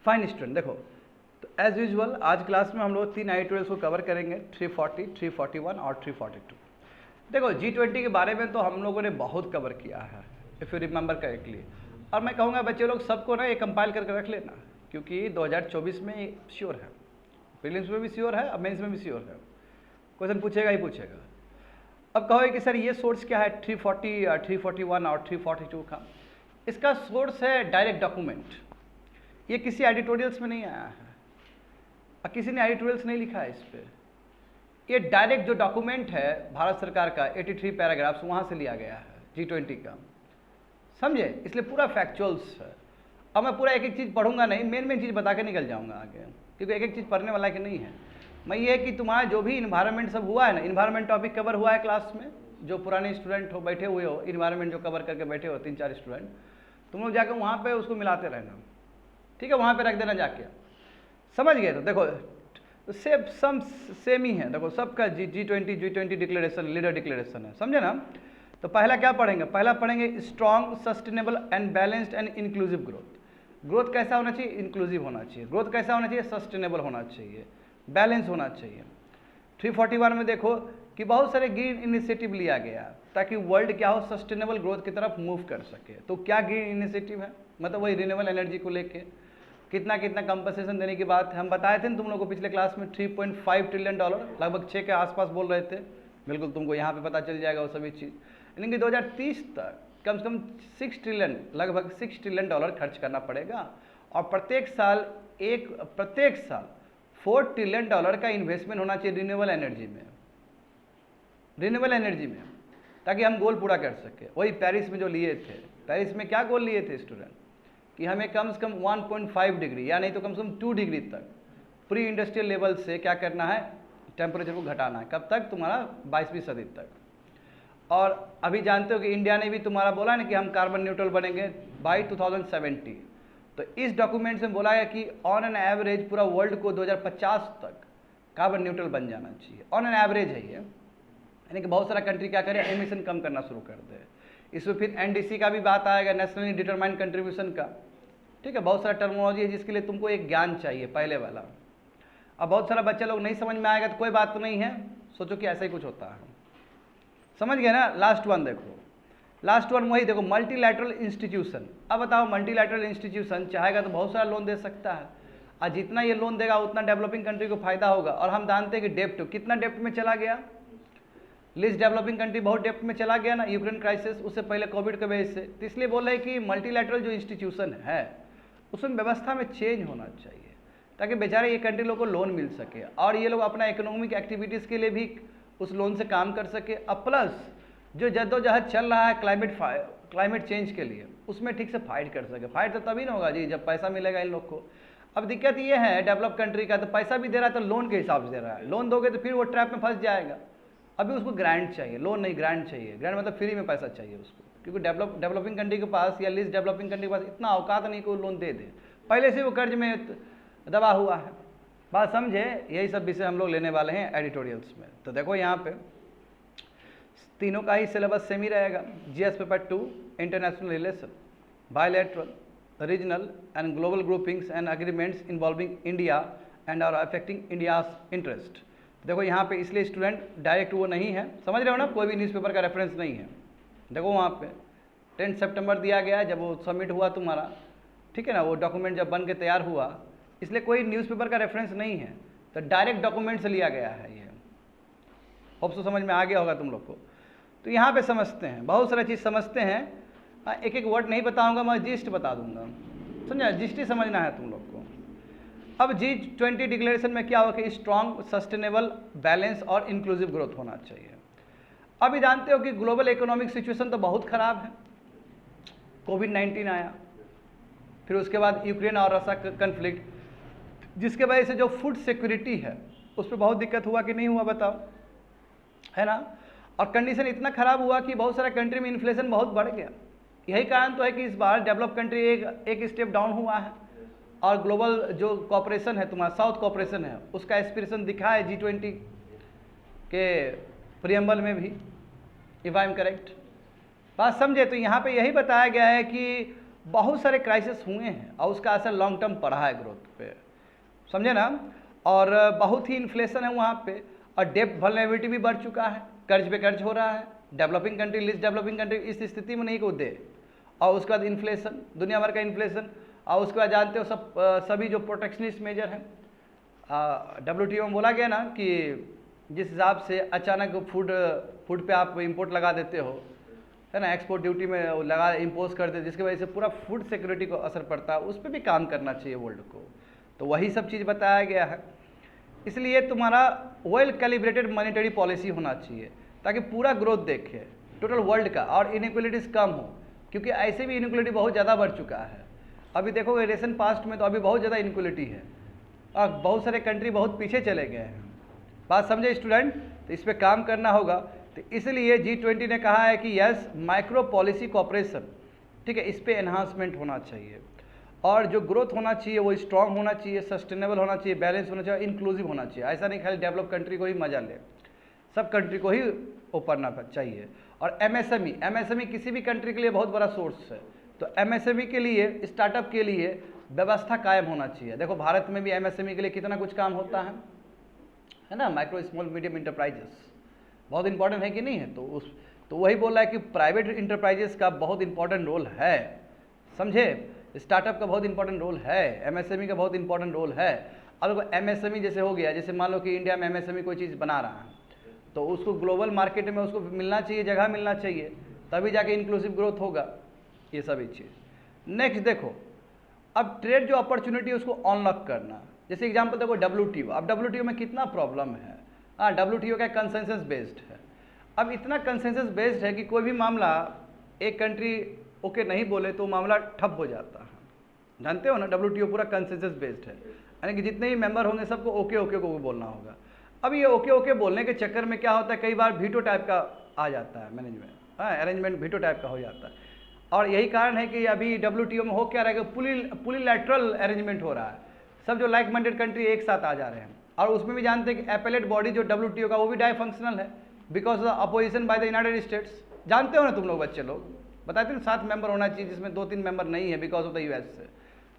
Fine student, देखो तो as usual आज क्लास में हम लोग 3 एडिटोरियल्स को कवर करेंगे, 340, 341 और 342। देखो G20 के बारे में तो हम लोगों ने बहुत कवर किया है इफ़ यू रिमेंबर करेक्टली, और मैं कहूँगा बच्चे लोग सबको ना ये कंपाइल करके रख लेना, क्योंकि 2024 में श्योर है, प्रीलिम्स में भी श्योर है, अब मेंस में भी श्योर है, क्वेश्चन पूछेगा ही पूछेगा। अब कहोगे कि सर ये सोर्स क्या है 340, 341 और 342 का? इसका सोर्स है डायरेक्ट डॉक्यूमेंट, ये किसी एडिटोरियल्स में नहीं आया है और किसी ने एडिटोरियल्स नहीं लिखा है इस पर। ये डायरेक्ट जो डॉक्यूमेंट है भारत सरकार का 83 पैराग्राफ्स वहाँ से लिया गया है G20 का, समझे? इसलिए पूरा फैक्चुअल्स है। अब मैं पूरा एक एक चीज़ पढ़ूंगा नहीं, मेन चीज़ बता के निकल जाऊंगा आगे, क्योंकि एक एक चीज़ पढ़ने वाला कि नहीं है। मैं ये कि तुम्हारा जो भी इन्वायरमेंट सब हुआ है ना, इन्वायरमेंट टॉपिक कवर हुआ है क्लास में, जो पुराने स्टूडेंट हो बैठे हुए हो, इन्वायरमेंट जो कवर करके बैठे हो 3-4 स्टूडेंट, तुम लोग जाकर वहाँ पर उसको मिलाते रहना, ठीक है? वहाँ पर रख देना जाके, समझ गए? तो देखो सेम ही है, देखो सबका G20 डिक्लेरेशन लीडर डिक्लेरेशन है, समझे ना? तो पहला क्या पढ़ेंगे? पहला पढ़ेंगे strong sustainable and balanced and inclusive growth. Growth कैसा होना चाहिए? इंक्लूसिव होना चाहिए। ग्रोथ कैसा होना चाहिए? सस्टेनेबल होना चाहिए, बैलेंस होना चाहिए। 341 में देखो कि बहुत सारे ग्रीन इनिशिएटिव लिया गया ताकि वर्ल्ड क्या हो, सस्टेनेबल ग्रोथ की तरफ मूव कर सके। तो क्या ग्रीन इनिशिएटिव है? मतलब वही रिन्यूएबल एनर्जी को लेके कितना कंपनसेशन देने की बात है। हम बताए थे ना तुम लोगों को पिछले क्लास में, $3.5 ट्रिलियन, लगभग 6 के आसपास बोल रहे थे। बिल्कुल तुमको यहाँ पे पता चल जाएगा वो सभी चीज़। यानी कि 2030 तक कम से कम 6 ट्रिलियन, लगभग $6 ट्रिलियन खर्च करना पड़ेगा, और प्रत्येक साल $4 ट्रिलियन का इन्वेस्टमेंट होना चाहिए रिन्यूएबल एनर्जी में, ताकि हम गोल पूरा कर सके। वही पेरिस में जो लिए थे, पेरिस में क्या गोल लिए थे स्टूडेंट, कि हमें कम से कम 1.5 डिग्री या नहीं तो कम से कम 2 डिग्री तक प्री इंडस्ट्रियल लेवल से क्या करना है, टेम्परेचर को घटाना है। कब तक? तुम्हारा 22वीं सदी तक। और अभी जानते हो कि इंडिया ने भी तुम्हारा बोला ना कि हम कार्बन न्यूट्रल बनेंगे बाई 2070। तो इस डॉक्यूमेंट में बोला है कि ऑन एन एवरेज पूरा वर्ल्ड को 2050 तक कार्बन न्यूट्रल बन जाना चाहिए। ऑन एन एवरेज है ये, यानी कि बहुत सारा कंट्री क्या करे, एमिशन कम करना शुरू कर दे। इसमें फिर NDC का भी बात आएगा, नेशनली डिटरमाइंड कंट्रीब्यूशन का, ठीक है? बहुत सारा टर्मोलॉजी है जिसके लिए तुमको एक ज्ञान चाहिए पहले वाला। अब बहुत सारा बच्चा लोग नहीं समझ में आएगा तो कोई बात तो नहीं है, सोचो कि ऐसा ही कुछ होता है, समझ गए ना? लास्ट वन देखो, लास्ट वन वही देखो, मल्टीलैटरल इंस्टीट्यूशन। अब बताओ, मल्टीलैटरल इंस्टीट्यूशन चाहेगा तो बहुत सारा लोन दे सकता है, और जितना ये लोन देगा उतना डेवलपिंग कंट्री को फायदा होगा। और हम जानते हैं कि डेप्ट कितना डेप्ट में चला गया, लीस्ट डेवलपिंग कंट्री बहुत डेप्ट में चला गया ना, यूक्रेन क्राइसिस, उससे पहले कोविड के वजह से। तो इसलिए बोल रहे हैं कि मल्टीलैटरल जो इंस्टीट्यूशन है उसमें व्यवस्था में चेंज होना चाहिए, ताकि बेचारे ये कंट्री लोग को लोन मिल सके और ये लोग अपना इकोनॉमिक एक्टिविटीज़ के लिए भी उस लोन से काम कर सके। अब प्लस जो जद्दोजहद चल रहा है क्लाइमेट चेंज के लिए, उसमें ठीक से फाइट कर सके। फाइट तो तभी ना होगा जी जब पैसा मिलेगा इन लोग को। अब दिक्कत ये है डेवलप कंट्री का, तो पैसा भी दे रहा है तो लोन के हिसाब से दे रहा है। लोन दोगे तो फिर वो ट्रैप में फंस जाएगा। अभी उसको ग्रांट चाहिए, लोन नहीं ग्रांट चाहिए। ग्रांट मतलब फ्री में पैसा चाहिए उसको, क्योंकि डेवलपिंग कंट्री के पास या लीस्ट डेवलपिंग कंट्री के पास इतना औकात नहीं कि वो लोन दे दे, पहले से वो कर्ज में दबा हुआ है। बात समझे? यही सब विषय हम लोग लेने वाले हैं एडिटोरियल्स में। तो देखो यहाँ पे तीनों का ही सिलेबस सेम ही रहेगा। GS paper 2 international relation, bilateral, regional and global groupings and agreements involving India and or affecting India's interest. देखो यहाँ पे इसलिए स्टूडेंट डायरेक्ट वो नहीं है, समझ रहे हो ना? कोई भी न्यूज़पेपर का रेफरेंस नहीं है। देखो वहाँ पे 10 सितंबर दिया गया है जब वो सबमिट हुआ तुम्हारा, ठीक है ना? वो डॉक्यूमेंट जब बन के तैयार हुआ, इसलिए कोई न्यूज़पेपर का रेफरेंस नहीं है, तो डायरेक्ट डॉक्यूमेंट से लिया गया है। ये होप सो समझ में आ गया होगा तुम लोग को। तो यहाँ पे समझते हैं, बहुत सारा चीज़ समझते हैं। एक एक वर्ड नहीं बताऊँगा, मैं जिस्ट बता दूँगा, समझा? जिस्ट ही समझना है तुम लोग को। अब G20 डिक्लेरेशन में क्या होगा कि स्ट्रॉन्ग सस्टेनेबल बैलेंस और इंक्लूसिव ग्रोथ होना चाहिए। अभी जानते हो कि ग्लोबल इकोनॉमिक सिचुएशन तो बहुत ख़राब है, कोविड-19 आया, फिर उसके बाद यूक्रेन और रशिया कन्फ्लिक्ट, जिसके वजह से जो फूड सिक्योरिटी है उस पर बहुत दिक्कत हुआ कि नहीं हुआ, बताओ, है ना? और कंडीशन इतना ख़राब हुआ कि बहुत सारा कंट्री में इन्फ्लेशन बहुत बढ़ गया। यही कारण तो है कि इस बार डेवलप कंट्री एक स्टेप डाउन हुआ है, और ग्लोबल जो कॉपरेशन है तुम्हारा, साउथ कॉपरेशन है, उसका एस्पिरेशन दिखा है G20 के प्रियम्बल में भी, इफ आई एम करेक्ट। बात समझे? तो यहाँ पे यही बताया गया है कि बहुत सारे क्राइसिस हुए हैं और उसका असर लॉन्ग टर्म पड़ा है ग्रोथ पे, समझे ना। और बहुत ही इन्फ्लेशन है वहाँ पे, और डेब्ट वल्नरेबिलिटी भी बढ़ चुका है, कर्ज पे कर्ज हो रहा है। Developing country, list developing country इस स्थिति में नहीं को दे, और उसके बाद इन्फ्लेशन, दुनिया भर का इन्फ्लेशन, और उसके बाद जानते हो सभी जो प्रोटेक्शनिस्ट मेजर हैं, WTO में बोला गया ना कि जिस हिसाब से अचानक फूड पे आप इंपोर्ट लगा देते हो, है ना, एक्सपोर्ट ड्यूटी में लगा इम्पोज कर देते, जिसकी वजह से पूरा फूड सिक्योरिटी को असर पड़ता है, उस पर भी काम करना चाहिए वर्ल्ड को। तो वही सब चीज़ बताया गया है। इसलिए तुम्हारा वेल कैलिब्रेटेड मॉनेटरी पॉलिसी होना चाहिए ताकि पूरा ग्रोथ देखे टोटल वर्ल्ड का, और इनइक्वलिटीज़ कम हो, क्योंकि ऐसे भी इनइक्वलिटी बहुत ज़्यादा बढ़ चुका है। अभी देखोगे रिसेंट पास्ट में तो अभी बहुत ज़्यादा इनइक्वलिटी है, और बहुत सारे कंट्री बहुत पीछे चले गए हैं। बात समझे स्टूडेंट? तो इस पर काम करना होगा। तो इसलिए G20 ने कहा है कि यस, माइक्रो पॉलिसी कोऑपरेशन, ठीक है, इस पर एनहांसमेंट होना चाहिए, और जो ग्रोथ होना चाहिए वो स्ट्रांग होना चाहिए, सस्टेनेबल होना चाहिए, बैलेंस होना चाहिए, इंक्लूसिव होना चाहिए। ऐसा नहीं खाली डेवलप कंट्री को ही मजा ले, सब कंट्री को ही ओपन चाहिए। और MSME किसी भी कंट्री के लिए बहुत बड़ा सोर्स है। तो MSME के लिए, स्टार्टअप के लिए व्यवस्था कायम होना चाहिए। देखो भारत में भी MSME के लिए कितना कुछ काम होता है ना, माइक्रो स्मॉल मीडियम इंटरप्राइजेस बहुत इंपॉर्टेंट है कि नहीं है। तो वही बोल रहा है कि प्राइवेट इंटरप्राइजेस का बहुत इंपॉर्टेंट रोल है, समझे। स्टार्टअप का बहुत इंपॉर्टेंट रोल है, MSME का बहुत इंपॉर्टेंट रोल है। और MSME जैसे हो गया, जैसे मान लो कि इंडिया में MSME कोई चीज़ बना रहा है, तो उसको ग्लोबल मार्केट में उसको मिलना चाहिए, जगह मिलना चाहिए, तभी जाके इंक्लूसिव ग्रोथ होगा, ये सभी चीज़। नेक्स्ट देखो, अब ट्रेड जो अपॉर्चुनिटी है उसको अनलॉक करना। जैसे एग्जांपल देखो WTO, अब WTO में कितना प्रॉब्लम है। WTO का कंसेंसस बेस्ड है। अब इतना कंसेंसस बेस्ड है कि कोई भी मामला एक कंट्री ओके नहीं बोले तो मामला ठप हो जाता है, जानते हो ना। WTO पूरा कंसेंसस बेस्ड है, यानी कि जितने भी मेंबर होंगे सबको ओके ओके को बोलना होगा। अब ये ओके ओके बोलने के चक्कर में क्या होता है, कई बार वीटो टाइप का आ जाता है मैनेजमेंट, अरेंजमेंट वीटो टाइप का हो जाता है। और यही कारण है कि अभी WTO में हो क्या रहा है कि पुलिलैटरल अरेंजमेंट हो रहा है, सब जो लाइक माइंडेड कंट्री एक साथ आ जा रहे हैं। और उसमें भी जानते हैं कि एपेलेट बॉडी जो WTO का वो भी डाइफंक्शनल है because of the opposition by the United states. जानते हो ना तुम लोग, बच्चे लोग बताते हैं 7 मेंबर होना चाहिए, जिसमें 2-3 मेंबर नहीं है बिकॉज ऑफ द US से।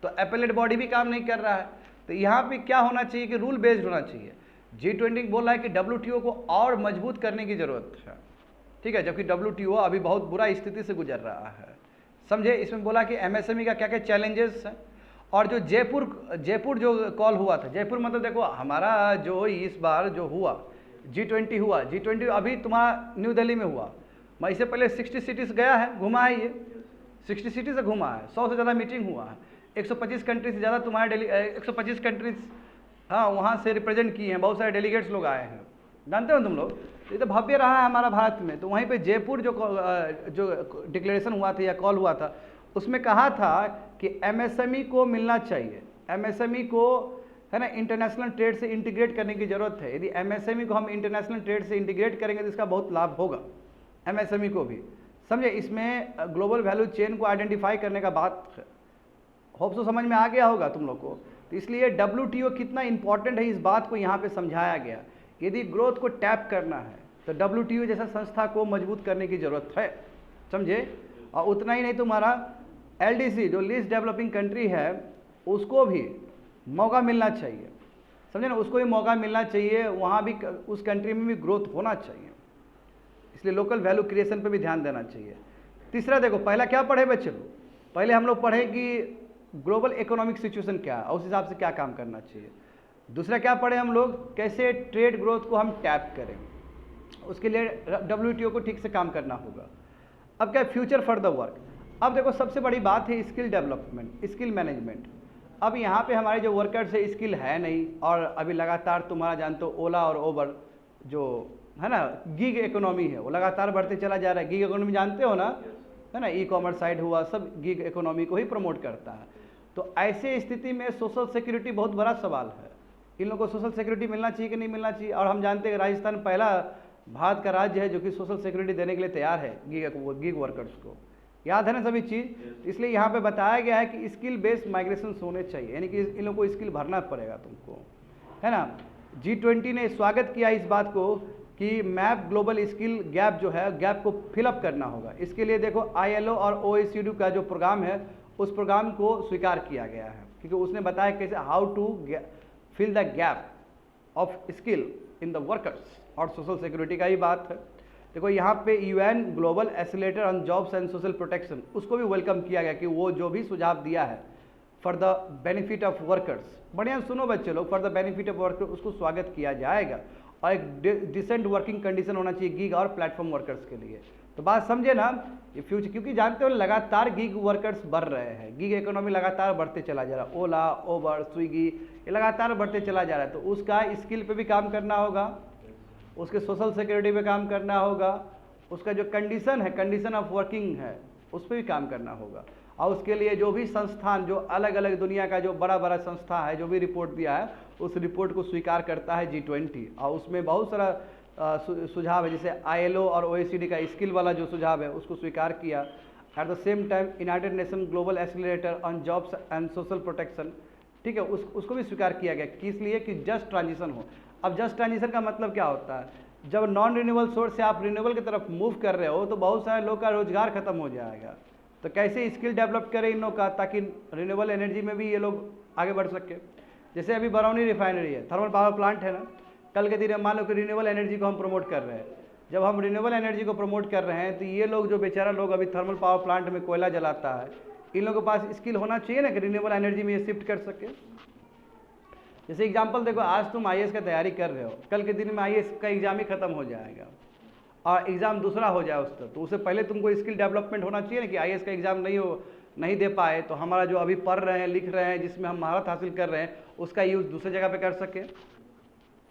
तो एपेलेट बॉडी भी काम नहीं कर रहा है। तो यहाँ पे क्या होना चाहिए कि रूल बेस्ड होना चाहिए। G20 बोल रहा है कि WTO को और मजबूत करने की जरूरत है, ठीक है, जबकि WTO अभी बहुत बुरा स्थिति से गुजर रहा है, समझे। इसमें बोला कि MSME का क्या क्या चैलेंजेस हैं। और जो जयपुर जो कॉल हुआ था, जयपुर मतलब देखो हमारा जो इस बार जो हुआ G20 हुआ, G20 अभी तुम्हारा न्यू दिल्ली में हुआ। मैं इससे पहले 60 सिटीज़ गया है, घुमा है, ये 60 सिटी से घुमा है, 100 से ज़्यादा मीटिंग हुआ है, 125 कंट्री से ज़्यादा तुम्हारे 125 कंट्रीज हाँ वहाँ से रिप्रेजेंट किए हैं, बहुत सारे डेलीगेट्स लोग आए हैं, जानते हो तुम लोग। ये तो भव्य रहा है हमारा भारत में। तो वहीं पे जयपुर जो डिक्लेरेशन हुआ था या कॉल हुआ था, उसमें कहा था कि MSME को मिलना चाहिए, MSME को, है ना, इंटरनेशनल ट्रेड से इंटीग्रेट करने की ज़रूरत है। यदि MSME को हम इंटरनेशनल ट्रेड से इंटीग्रेट करेंगे तो इसका बहुत लाभ होगा MSME को भी, समझे। इसमें ग्लोबल वैल्यू चेन को आइडेंटिफाई करने का बात है, होप सो समझ में आ गया होगा तुम लोग को। तो इसलिए WTO कितना इंपॉर्टेंट है इस बात को यहाँ पे समझाया गया। यदि ग्रोथ को टैप करना है तो WTO जैसा संस्था को मजबूत करने की ज़रूरत है, समझे। और उतना ही नहीं, तुम्हारा LDC जो लीस्ट डेवलपिंग कंट्री है उसको भी मौका मिलना चाहिए, समझे ना, उसको भी मौका मिलना चाहिए, वहाँ भी उस कंट्री में भी ग्रोथ होना चाहिए। इसलिए लोकल वैल्यू क्रिएशन पे भी ध्यान देना चाहिए। तीसरा देखो, पहला क्या पढ़े बच्चे लोग, पहले हम लोग पढ़े कि ग्लोबल इकोनॉमिक सिचुएशन क्या है, उस हिसाब से क्या काम करना चाहिए। दूसरा क्या पढ़े हम लोग, कैसे ट्रेड ग्रोथ को हम टैप करें, उसके लिए WTO को ठीक से काम करना होगा। अब क्या फ्यूचर फॉर द वर्क। अब देखो सबसे बड़ी बात है स्किल डेवलपमेंट, स्किल मैनेजमेंट। अब यहाँ पे हमारे जो वर्कर्स है स्किल है नहीं, और अभी लगातार तुम्हारा जानते हो ओला और ओबर जो है ना गिग इकोनॉमी है वो लगातार बढ़ते चला जा रहा है। गिग इकोनॉमी जानते हो ना, है ना, ई-कॉमर्स साइट हुआ, सब गिग इकोनॉमी को ही प्रमोट करता है। तो ऐसे स्थिति में सोशल सिक्योरिटी बहुत बड़ा सवाल है। इन लोगों को सोशल सिक्योरिटी मिलना चाहिए कि नहीं मिलना चाहिए। और हम जानते हैं राजस्थान पहला भारत का राज्य है जो कि सोशल सिक्योरिटी देने के लिए तैयार है गिग वर्कर्स को, याद है ना सभी चीज़। इसलिए यहाँ पे बताया गया है कि स्किल बेस्ड माइग्रेशन होने चाहिए, यानी कि इन लोगों को स्किल भरना पड़ेगा तुमको, है ना। G20 ने स्वागत किया इस बात को कि मैप ग्लोबल स्किल गैप जो है, गैप को फिलअप करना होगा। इसके लिए देखो ILO और OECD का जो प्रोग्राम है उस प्रोग्राम को स्वीकार किया गया है, क्योंकि उसने बताया कैसे how to fill the gap of skill in the workers, और सोशल सिक्योरिटी का ही बात है। देखो यहाँ पे UN global accelerator on jobs and social protection, उसको भी वेलकम किया गया कि वो जो भी सुझाव दिया है for the benefit of workers, बढ़िया सुनो बच्चे लोग, for the benefit of workers उसको स्वागत किया जाएगा, और एक डिसेंट वर्किंग कंडीशन होना चाहिए गीग और प्लेटफॉर्म वर्कर्स के लिए। तो बात समझे ना, ये फ्यूचर, क्योंकि जानते हो लगातार गीग वर्कर्स बढ़ रहे हैं, गीग इकोनॉमी लगातार बढ़ते चला जा रहा है, ओला, ओबर, स्विगी, ये लगातार बढ़ते चला जा रहा है। तो उसका स्किल पे भी काम करना होगा, उसके सोशल सिक्योरिटी पे काम करना होगा, उसका जो कंडीशन है, कंडीशन ऑफ वर्किंग है, उस पर भी काम करना होगा। और उसके लिए जो भी संस्थान, जो अलग अलग दुनिया का जो बड़ा बड़ा संस्था है, जो भी रिपोर्ट दिया है, उस रिपोर्ट को स्वीकार करता है G20, और उसमें बहुत सारा सुझाव है, जैसे ILO और OECD का स्किल वाला जो सुझाव है उसको स्वीकार किया। Eight the same time United nation global accelerator on jobs and social protection, ठीक है, उसको भी स्वीकार किया गया, किस लिए कि जस्ट ट्रांजिशन हो। अब जस्ट ट्रांजिशन का मतलब क्या होता है, जब नॉन रिन्यूएबल सोर्स से आप रिन्यूएबल की तरफ मूव कर रहे हो तो बहुत सारे लोग का रोजगार खत्म हो जाएगा। तो कैसे स्किल डेवलप करें इन लोग का, ताकि रिन्यूएबल एनर्जी में भी ये लोग आगे बढ़ सके। जैसे अभी बरौनी रिफाइनरी है, थर्मल पावर प्लांट है ना, कल के दिन में मान लो कि रिन्यूएबल एनर्जी को हम प्रमोट कर रहे हैं। जब हम रिन्यूएबल एनर्जी को प्रमोट कर रहे हैं तो ये लोग जो बेचारा लोग अभी थर्मल पावर प्लांट में कोयला जलाता है, इन लोगों के पास स्किल होना चाहिए ना कि रिन्यूएबल एनर्जी में ये शिफ्ट कर सके। जैसे एग्जांपल देखो, आज तुम IAS का तैयारी कर रहे हो, कल के दिन में IAS का एग्जाम ही खत्म हो जाएगा और एग्ज़ाम दूसरा हो जाए उसका, तो उससे पहले तुमको स्किल डेवलपमेंट होना चाहिए ना कि IAS का एग्ज़ाम नहीं दे पाए तो हमारा जो अभी पढ़ रहे हैं, लिख रहे हैं, जिसमें हम महारत हासिल कर रहे हैं, उसका यूज़ दूसरी जगह पे कर सके।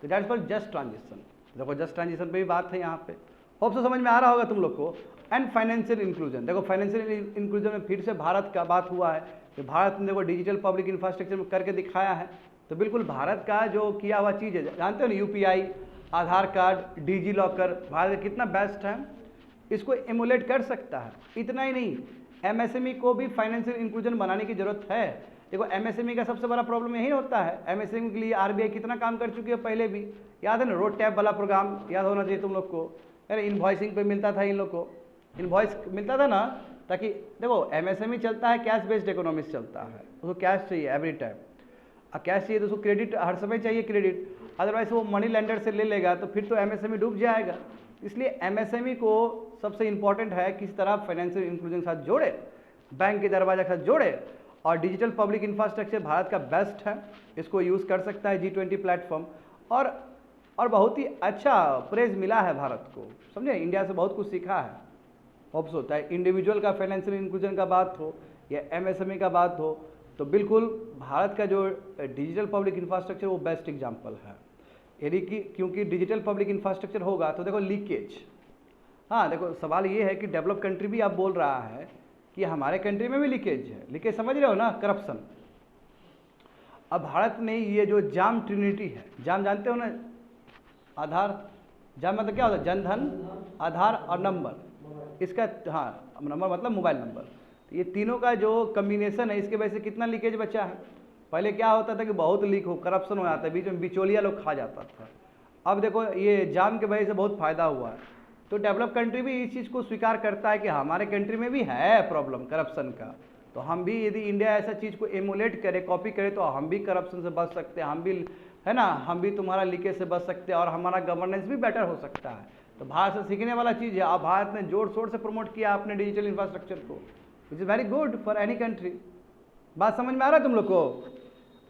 तो दैट्स फॉर जस्ट ट्रांजिशन। देखो जस्ट ट्रांजिशन पे भी बात है यहाँ पे, होप से समझ में आ रहा होगा तुम लोग को। एंड फाइनेंशियल इंक्लूजन, देखो फाइनेंशियल इंक्लूजन में फिर से भारत का बात हुआ है कि भारत ने देखो डिजिटल पब्लिक इंफ्रास्ट्रक्चर में करके दिखाया है। तो बिल्कुल भारत का जो किया हुआ चीज़ है, जानते हो ना, UPI, आधार कार्ड, डिजी लॉकर, भारत कितना बेस्ट है, इसको एमुलेट कर सकता है। इतना ही नहीं, MSME को भी फाइनेंशियल इंक्लूजन बनाने की जरूरत है। देखो MSME का सबसे बड़ा प्रॉब्लम यही होता है, MSME के लिए RBI कितना काम कर चुकी है पहले भी, याद है ना, रोड टैप वाला प्रोग्राम याद होना चाहिए तुम लोग को। अरे इन्वॉइसिंग पे मिलता था इन लोग को, इन्वॉइस मिलता था ना, ताकि देखो MSME चलता है, कैश बेस्ड इकोनॉमिक्स चलता है, उसको कैश चाहिए एवरी टाइम, और कैश चाहिए तो उसको क्रेडिट हर समय चाहिए क्रेडिट, अदरवाइज वो मनी लेंडर से ले लेगा तो फिर तो MSME डूब जाएगा। इसलिए MSME को सबसे इंपॉर्टेंट है किस तरह फाइनेंशियल इंक्लूजन के साथ जोड़े, बैंक के दरवाजा के साथ जोड़े, और डिजिटल पब्लिक इंफ्रास्ट्रक्चर भारत का बेस्ट है, इसको यूज़ कर सकता है G20 प्लेटफॉर्म, और बहुत ही अच्छा प्रेज मिला है भारत को, समझे, इंडिया से बहुत कुछ सीखा है। होप्स होता है इंडिविजुअल का फाइनेंशियल इंक्लूजन का बात हो या MSME का बात हो, तो बिल्कुल भारत का जो डिजिटल पब्लिक इंफ्रास्ट्रक्चर वो बेस्ट एग्जांपल है। यदि कि क्योंकि डिजिटल पब्लिक इंफ्रास्ट्रक्चर होगा तो देखो लीकेज, हाँ देखो सवाल ये है कि डेवलप कंट्री भी आप बोल रहा है कि हमारे कंट्री में भी लीकेज है, लीकेज समझ रहे हो ना, करप्शन। अब भारत ने ये जो जाम ट्रिनिटी है, जाम जानते हो ना, आधार, जाम मतलब क्या होता है, जनधन, आधार और नंबर, इसका, हाँ नंबर मतलब मोबाइल नंबर, ये तीनों का जो कम्बिनेशन है, इसके वजह से कितना लीकेज बचा है। पहले क्या होता था कि बहुत लीक हो, करप्शन हो जाता है, बीच में बिचौलिया लोग खा जाता था। अब देखो ये जाम के वजह से बहुत फ़ायदा हुआ है। तो डेवलप कंट्री भी इस चीज़ को स्वीकार करता है कि हमारे कंट्री में भी है प्रॉब्लम करप्शन का, तो हम भी यदि इंडिया ऐसा चीज़ को एमुलेट करे, कॉपी करे, तो हम भी करप्शन से बच सकते हैं, हम भी, है ना, हम भी तुम्हारा लीकेज से बच सकते हैं और हमारा गवर्नेंस भी बेटर हो सकता है। तो भारत से सीखने वाला चीज़ है। अब भारत ने जोर शोर से प्रमोट किया अपने डिजिटल इंफ्रास्ट्रक्चर को, which is very good for any country. बात समझ में आ रहा है तुम लोग को?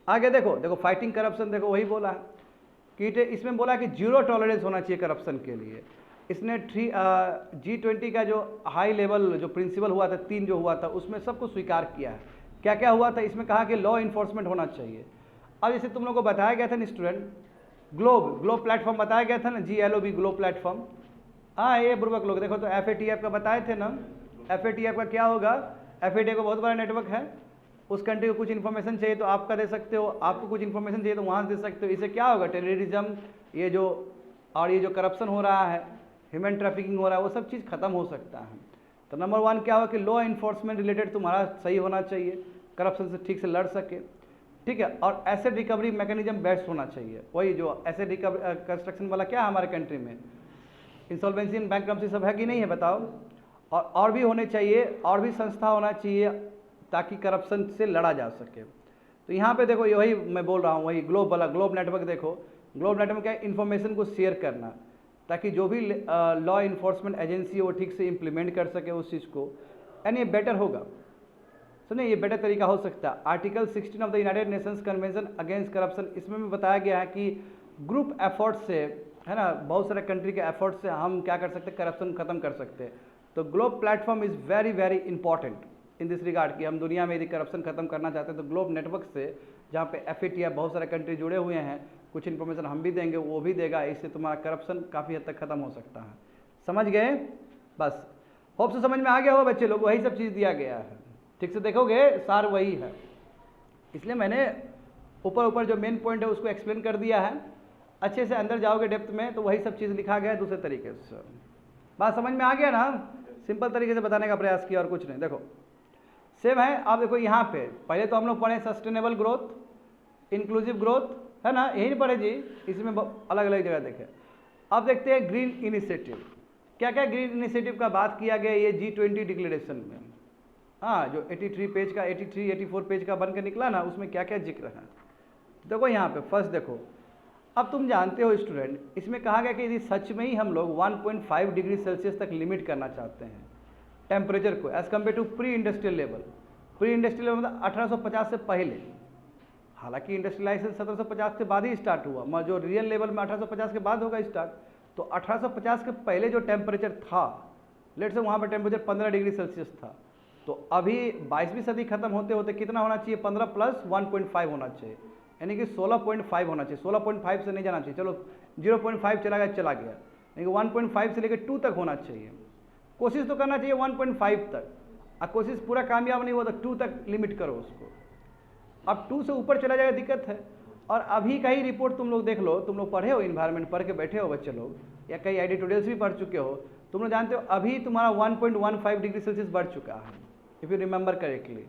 आगे देखो फाइटिंग करप्शन, देखो वही बोला है कि इसमें बोला कि जीरो टॉलरेंस होना चाहिए करप्शन के लिए। इसने G20 का जो हाई लेवल जो प्रिंसिपल हुआ था, 3 जो हुआ था, उसमें सबको स्वीकार किया है। क्या क्या हुआ था इसमें, कहा कि लॉ इन्फोर्समेंट होना चाहिए। अब जैसे तुम लोग को बताया गया था ना स्टूडेंट, ग्लोब प्लेटफॉर्म बताया गया था ना, GLOB ग्लोब प्लेटफॉर्म। हाँ ये बुर्बक लोग देखो, तो FATF का बताए थे ना, FATF का क्या होगा, FATF का बहुत बड़ा नेटवर्क है, उस कंट्री को कुछ इन्फॉर्मेशन चाहिए तो आपका दे सकते हो, आपको कुछ इन्फॉर्मेशन चाहिए तो वहाँ से दे सकते हो। इससे क्या होगा, टेररिज्म ये जो करप्शन हो रहा है, ह्यूमन ट्रैफिकिंग हो रहा है, वो सब चीज़ खत्म हो सकता है। तो नंबर 1 क्या होगा कि लॉ इन्फोर्समेंट रिलेटेड तुम्हारा सही होना चाहिए, करप्शन से ठीक से लड़ सके, ठीक है। और एसेट रिकवरी मैकेनिज्म बेस्ट होना चाहिए, वही जो एसेट रिकवरी कंस्ट्रक्शन वाला क्या है हमारे कंट्री में, इंसॉल्वेंसी एंड बैंक्रप्सी सब है कि नहीं है बताओ। और भी होने चाहिए, और भी संस्था होना चाहिए ताकि करप्शन से लड़ा जा सके। तो यहाँ पे देखो वही मैं बोल रहा हूँ, वही ग्लोब वाला, ग्लोब नेटवर्क देखो, ग्लोब नेटवर्क क्या है, इन्फॉर्मेशन को शेयर करना ताकि जो भी लॉ इन्फोर्समेंट एजेंसी है वो ठीक से इम्प्लीमेंट कर सके उस चीज़ को, एंड ये बेटर होगा। सुनिए ये बेटर तरीका हो सकता है। Article 16 of the United Nations convention against corruption, इसमें भी बताया गया है कि ग्रुप एफर्ट से, है ना, बहुत सारे कंट्री के एफर्ट से हम क्या कर सकते हैं, करप्शन खत्म कर सकते हैं। तो globe platform is very very important in this regard कि हम दुनिया में यदि करप्शन खत्म करना चाहते हैं तो ग्लोब नेटवर्क से, जहाँ पे FATF बहुत सारे कंट्री जुड़े हुए हैं, कुछ इन्फॉर्मेशन हम भी देंगे, वो भी देगा, इससे तुम्हारा करप्शन काफ़ी हद तक खत्म हो सकता है। समझ गए? बस होप से समझ में आ गया होगा बच्चे लोग, वही सब चीज़ दिया गया है। ठीक से देखोगे सार वही है, इसलिए मैंने ऊपर ऊपर जो मेन पॉइंट है उसको एक्सप्लेन कर दिया है। अच्छे से अंदर जाओगे डेप्थ में तो वही सब चीज़ लिखा गया है दूसरे तरीके से। बात समझ में आ गया ना? सिंपल तरीके से बताने का प्रयास किया और कुछ नहीं। देखो सेम है, आप देखो यहाँ पे पहले तो हम लोग पढ़े सस्टेनेबल ग्रोथ, इंक्लूसिव ग्रोथ, है ना, यही पढ़े जी, इसमें अलग अलग जगह देखे। अब देखते हैं ग्रीन इनिशिएटिव, क्या क्या ग्रीन इनिशिएटिव का बात किया गया ये G20 डिक्लेरेशन में। हाँ, जो 83 पेज का 84 पेज का बन के निकला ना, उसमें क्या क्या जिक्र है देखो यहाँ पे। फर्स्ट देखो, अब तुम जानते हो स्टूडेंट, इसमें कहा गया कि यदि सच में ही हम लोग 1.5 डिग्री सेल्सियस तक लिमिट करना चाहते हैं टेम्परेचर को as compared to pre industrial level. Pre industrial level मतलब 1850 से पहले, हालांकि इंडस्ट्रियलाइजेशन 1750 के बाद ही स्टार्ट हुआ, मगर जो रियल लेवल में 1850 के बाद होगा स्टार्ट। तो 1850 के पहले जो टेम्परेचर था, लेट से वहाँ पर टेम्परेचर 15 डिग्री सेल्सियस था, तो अभी 22वीं सदी खत्म होते होते कितना होना चाहिए, 15 + 1.5 होना चाहिए, यानी कि 16.5 होना चाहिए। 16.5 से नहीं जाना चाहिए, चलो 0.5 चला गया, यानी कि 1.5 से लेकर 2 तक होना चाहिए। कोशिश तो करना चाहिए 1.5 तक, और कोशिश पूरा कामयाब नहीं हुआ तो 2 तक लिमिट करो उसको। अब 2 से ऊपर चला जाएगा दिक्कत है। और अभी का ही रिपोर्ट तुम लोग देख लो, तुम लोग पढ़े हो, इन्वायरमेंट पढ़ के बैठे हो बच्चे लोग, या कई एडिटोरियल्स भी पढ़ चुके हो, तुम लोग जानते हो अभी तुम्हारा 1.15 डिग्री सेल्सियस बढ़ चुका है, इफ़ यू रिमेंबर करेक्टली।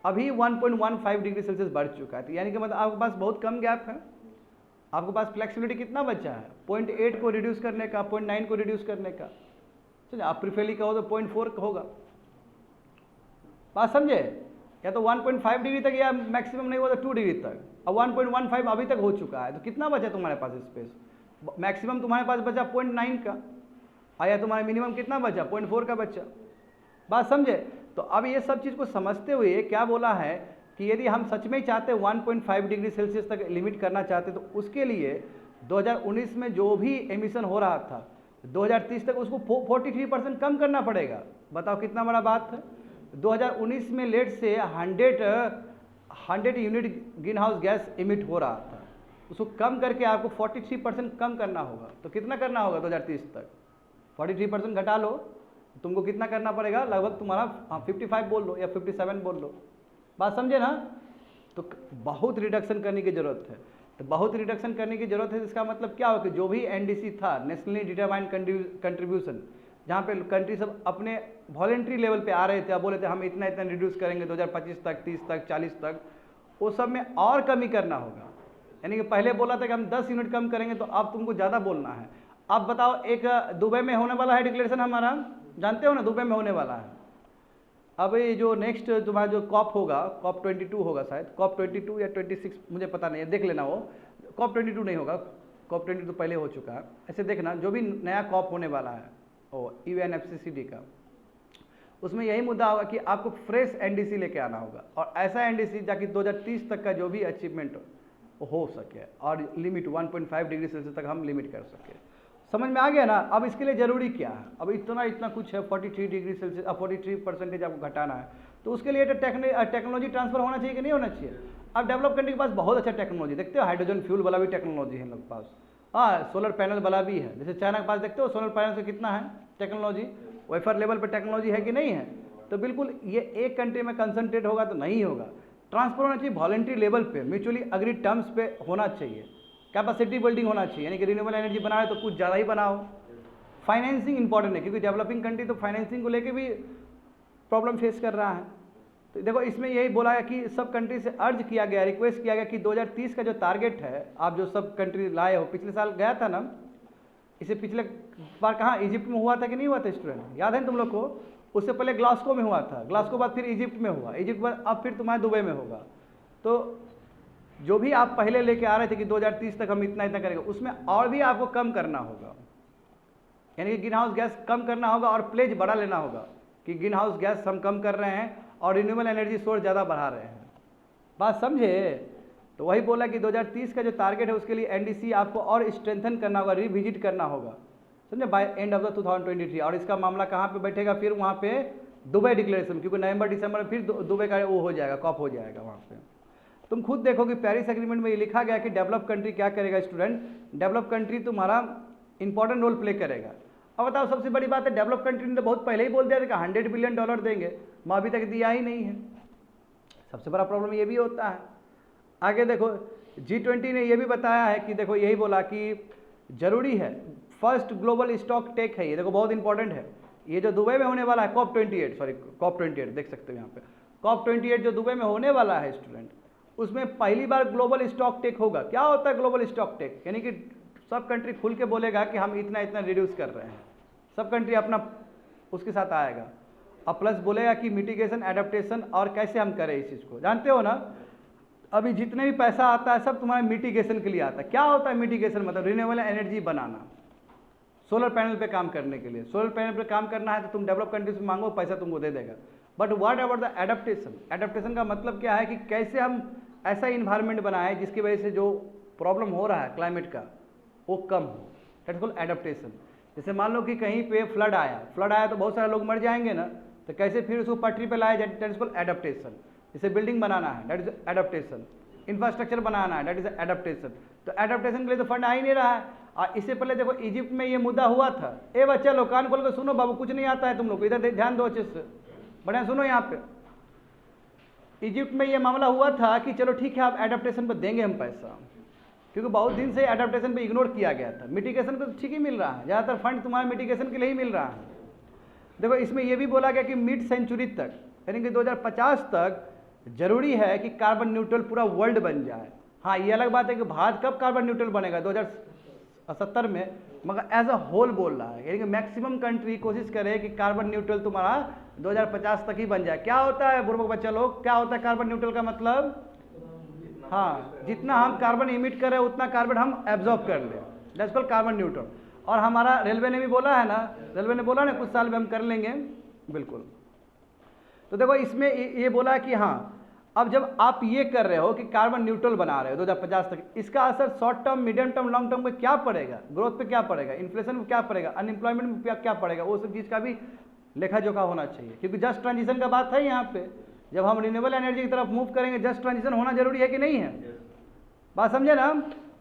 अभी 1.15 डिग्री सेल्सियस बढ़ चुका है, तो यानी कि मतलब आपके पास बहुत कम गैप है। आपके पास फ्लेक्सिबिलिटी कितना बचा है, 0.8 को रिड्यूस करने का, 0.9 को रिड्यूस करने का। चलिए आप प्रिफेरली कहो तो 0.4 होगा, बात समझे? या तो 1.5 डिग्री तक, या मैक्सिमम नहीं हुआ तो 2 डिग्री तक। अब 1.15 अभी तक हो चुका है, तो कितना बचा तुम्हारे पास स्पेस? मैक्सिमम तुम्हारे पास बचा 0.9 का, या तुम्हारा मिनिमम कितना बचा, 0.4 का बचा। बात समझे? तो अब ये सब चीज़ को समझते हुए क्या बोला है कि यदि हम सच में ही चाहते 1.5 डिग्री सेल्सियस तक लिमिट करना चाहते, तो उसके लिए 2019 में जो भी एमिशन हो रहा था 2030 तक उसको 43% कम करना पड़ेगा। बताओ कितना बड़ा बात है। 2019 में लेट से 100 unit green house gas emit हो रहा था, उसको कम करके आपको 43% कम करना होगा। तो कितना करना होगा 2030 तक? 43% घटा लो, तुमको कितना करना पड़ेगा, लगभग तुम्हारा 55 बोल लो या 57 बोल लो। बात समझे ना? तो बहुत रिडक्शन करने की ज़रूरत है। तो बहुत रिडक्शन करने की ज़रूरत है, इसका मतलब क्या हो कि जो भी NDC था, नेशनली डिटरमाइंड कंट्रीब्यूशन, जहाँ पे कंट्री सब अपने वॉलेंट्री लेवल पे आ रहे थे, अब बोले थे हम इतना इतना रिड्यूस करेंगे 2025 तक, 30 तक, 40 तक, वो सब में और कमी करना होगा। यानी कि पहले बोला था कि हम 10 यूनिट कम करेंगे, तो अब तुमको ज़्यादा बोलना है। अब बताओ, एक दुबई में होने वाला है डिक्लेरेशन हमारा, जानते हो ना, दुबई में होने वाला है। अब ये जो नेक्स्ट तुम्हारा जो COP होगा, COP 22 होगा शायद, COP 22 या 26 मुझे पता नहीं है, देख लेना। वो COP 22 नहीं होगा, COP 22 तो पहले हो चुका है। ऐसे देखना जो भी नया COP होने वाला है UNFCCC का, उसमें यही मुद्दा होगा कि आपको फ्रेश NDC लेके आना होगा, और ऐसा NDC ताकि 2030 तक का जो भी अचीवमेंट हो सके और लिमिट 1.5 डिग्री सेल्सियस तक हम लिमिट कर सके। समझ में आ गया ना? अब इसके लिए ज़रूरी क्या है? अब इतना कुछ है, 43 डिग्री सेल्सियस, 43% आपको घटाना है, तो उसके लिए टेक्नोलॉजी ट्रांसफर होना चाहिए कि नहीं होना चाहिए? अब डेवलप कंट्री के पास बहुत अच्छा टेक्नोलॉजी, देखते हो हाइड्रोजन फ्यूल वाला भी टेक्नोलॉजी है इन लोग के पास, हाँ, सोलर पैनल वाला भी है। जैसे चाइना के पास देखते हो सोलर पैनल से कितना है टेक्नोलॉजी, वेफर लेवल पर टेक्नोलॉजी है कि नहीं है? तो बिल्कुल ये एक कंट्री में कंसंट्रेट होगा तो नहीं होगा, ट्रांसफर होना चाहिए वॉलंटरी लेवल पे, म्यूचुअली अग्रीड टर्म्स पे होना चाहिए। कैपेसिटी बिल्डिंग होना चाहिए, यानी कि रिन्यूएबल एनर्जी बना है तो कुछ ज़्यादा ही बनाओ। फाइनेंसिंग इंपॉर्टेंट है, क्योंकि डेवलपिंग कंट्री तो फाइनेंसिंग को लेके भी प्रॉब्लम फेस कर रहा है। तो देखो इसमें यही बोला है कि सब कंट्री से अर्ज किया गया, रिक्वेस्ट किया गया कि 2030 का जो टारगेट है, आप जो सब कंट्री लाए हो, पिछले साल गया था ना, इसे पिछले बार कहाँ इजिप्ट में हुआ था कि नहीं हुआ था स्टूडेंट, याद है तुम लोग को? उससे पहले ग्लास्को में हुआ था, ग्लास्को बाद फिर इजिप्ट में हुआ, इजिप्ट बाद अब फिर तुम्हारे दुबई में होगा। तो जो भी आप पहले लेके आ रहे थे कि 2030 तक हम इतना इतना करेंगे, उसमें और भी आपको कम करना होगा, यानी कि ग्रीन हाउस गैस कम करना होगा और प्लेज बड़ा लेना होगा कि ग्रीन हाउस गैस हम कम कर रहे हैं और रिन्यूएबल एनर्जी सोर्स ज़्यादा बढ़ा रहे हैं। बात समझे? तो वही बोला कि 2030 का जो टारगेट है उसके लिए एनडीसी आपको और स्ट्रेंथन करना होगा, रिविजिट करना होगा, समझे, बाय एंड ऑफ द 2023। और इसका मामला कहाँ पे बैठेगा? फिर वहाँ पे दुबई डिक्लेरेशन, क्योंकि नवंबर दिसंबर में फिर दुबई का वो हो जाएगा, कॉप हो जाएगा वहाँ पे। तुम खुद देखो कि पेरिस एग्रीमेंट में ये लिखा गया कि डेवलप कंट्री क्या करेगा स्टूडेंट, डेवलप कंट्री तुम्हारा इंपॉर्टेंट रोल प्ले करेगा। अब बताओ, सबसे बड़ी बात है डेवलप कंट्री ने तो बहुत पहले ही बोल दिया था कि $100 बिलियन देंगे, मैं अभी तक दिया ही नहीं है। सबसे बड़ा प्रॉब्लम ये भी होता है। आगे देखो, G20 ने ये भी बताया है कि देखो, यही बोला कि जरूरी है फर्स्ट ग्लोबल स्टॉक टेक है, ये देखो बहुत इंपॉर्टेंट है, ये जो दुबई में होने वाला है COP28 देख सकते हो यहाँ पे, COP28 जो दुबई में होने वाला है स्टूडेंट, उसमें पहली बार ग्लोबल स्टॉक टेक होगा। क्या होता है ग्लोबल स्टॉक टेक? यानी कि सब कंट्री खुल के बोलेगा कि हम इतना इतना रिड्यूस कर रहे हैं, सब कंट्री अपना उसके साथ आएगा, और प्लस बोलेगा कि मिटिगेशन, एडेप्टेशन और कैसे हम करें इस चीज़ को। जानते हो ना, अभी जितने भी पैसा आता है सब तुम्हारे मिटिगेशन के लिए आता है। क्या होता है मिटिगेशन? मतलब रिन्यूएबल एनर्जी बनाना, सोलर पैनल पे काम करने के लिए। सोलर पैनल पे काम करना है तो तुम डेवलप कंट्रीज में मांगो, पैसा तुमको दे देगा। But what about the adaptation? Adaptation का मतलब क्या है कि कैसे हम ऐसा इन्वायरमेंट बनाएं जिसकी वजह से जो प्रॉब्लम हो रहा है क्लाइमेट का वो कम हो, दैट्स कॉल्ड एडेप्टेशन। जैसे मान लो कि कहीं पे फ्लड आया तो बहुत सारे लोग मर जाएंगे ना, तो कैसे फिर उसको पटरी पे लाया जाए, दैट इज कॉल्ड एडेप्टेशन। जैसे बिल्डिंग बनाना है, दैट इज एडेप्टेशन। इंफ्रास्ट्रक्चर बनाना है, दैट इज एडेप्टेशन। तो एडेप्टेशन के लिए तो फंड आ ही नहीं रहा है। और इससे पहले देखो इजिप्ट में ये मुद्दा हुआ था। ए बच्चा लोग कान खोल के सुनो बाबू, कुछ नहीं आता है तुम लोग को, इधर ध्यान दो अच्छे से, बढ़िया सुनो। यहाँ पे इजिप्ट में ये मामला हुआ था कि चलो ठीक है आप एडेप्टेशन पर देंगे हम पैसा, क्योंकि बहुत दिन से एडेप्टेशन पे इग्नोर किया गया था। मिटिगेशन पे तो ठीक ही मिल रहा है, ज़्यादातर फंड तुम्हारे मिटिगेशन के लिए ही मिल रहा है। देखो इसमें यह भी बोला गया कि मिड सेंचुरी तक, यानी कि 2050 तक जरूरी है कि कार्बन न्यूट्रल पूरा वर्ल्ड बन जाए। हाँ, ये अलग बात है कि भारत कब कार्बन न्यूट्रल बनेगा, 2070 में, मगर एज अ होल बोल रहा है, यानी कि मैक्सिमम कंट्री कोशिश करे कि कार्बन न्यूट्रल तुम्हारा 2050 तक ही बन जाए। क्या होता है बुर्बक बच्चा लोग, क्या होता है कार्बन न्यूट्रल का मतलब? हाँ, जितना हम कार्बन इमिट करें उतना कार्बन हम एब्जॉर्ब कर लें, दैट्स कॉल्ड कार्बन न्यूट्रल। और हमारा रेलवे ने भी बोला है ना, रेलवे ने बोला ना कुछ साल में हम कर लेंगे, बिल्कुल। तो देखो इसमें ये बोला कि हाँ, अब जब आप ये कर रहे हो कि कार्बन न्यूट्रल बना रहे हो 2050 तक, इसका असर short term, medium term, long term पे क्या पड़ेगा, ग्रोथ पे क्या पड़ेगा, इन्फ्लेशन पे क्या पड़ेगा, अनएम्प्लॉयमेंट पे क्या पड़ेगा, वो सब चीज़ का भी लेखा जोखा होना चाहिए, क्योंकि जस्ट ट्रांजिशन का बात है यहाँ पे। जब हम रिन्यूएबल एनर्जी की तरफ मूव करेंगे, जस्ट ट्रांजिशन होना जरूरी है कि नहीं है? बात समझे ना?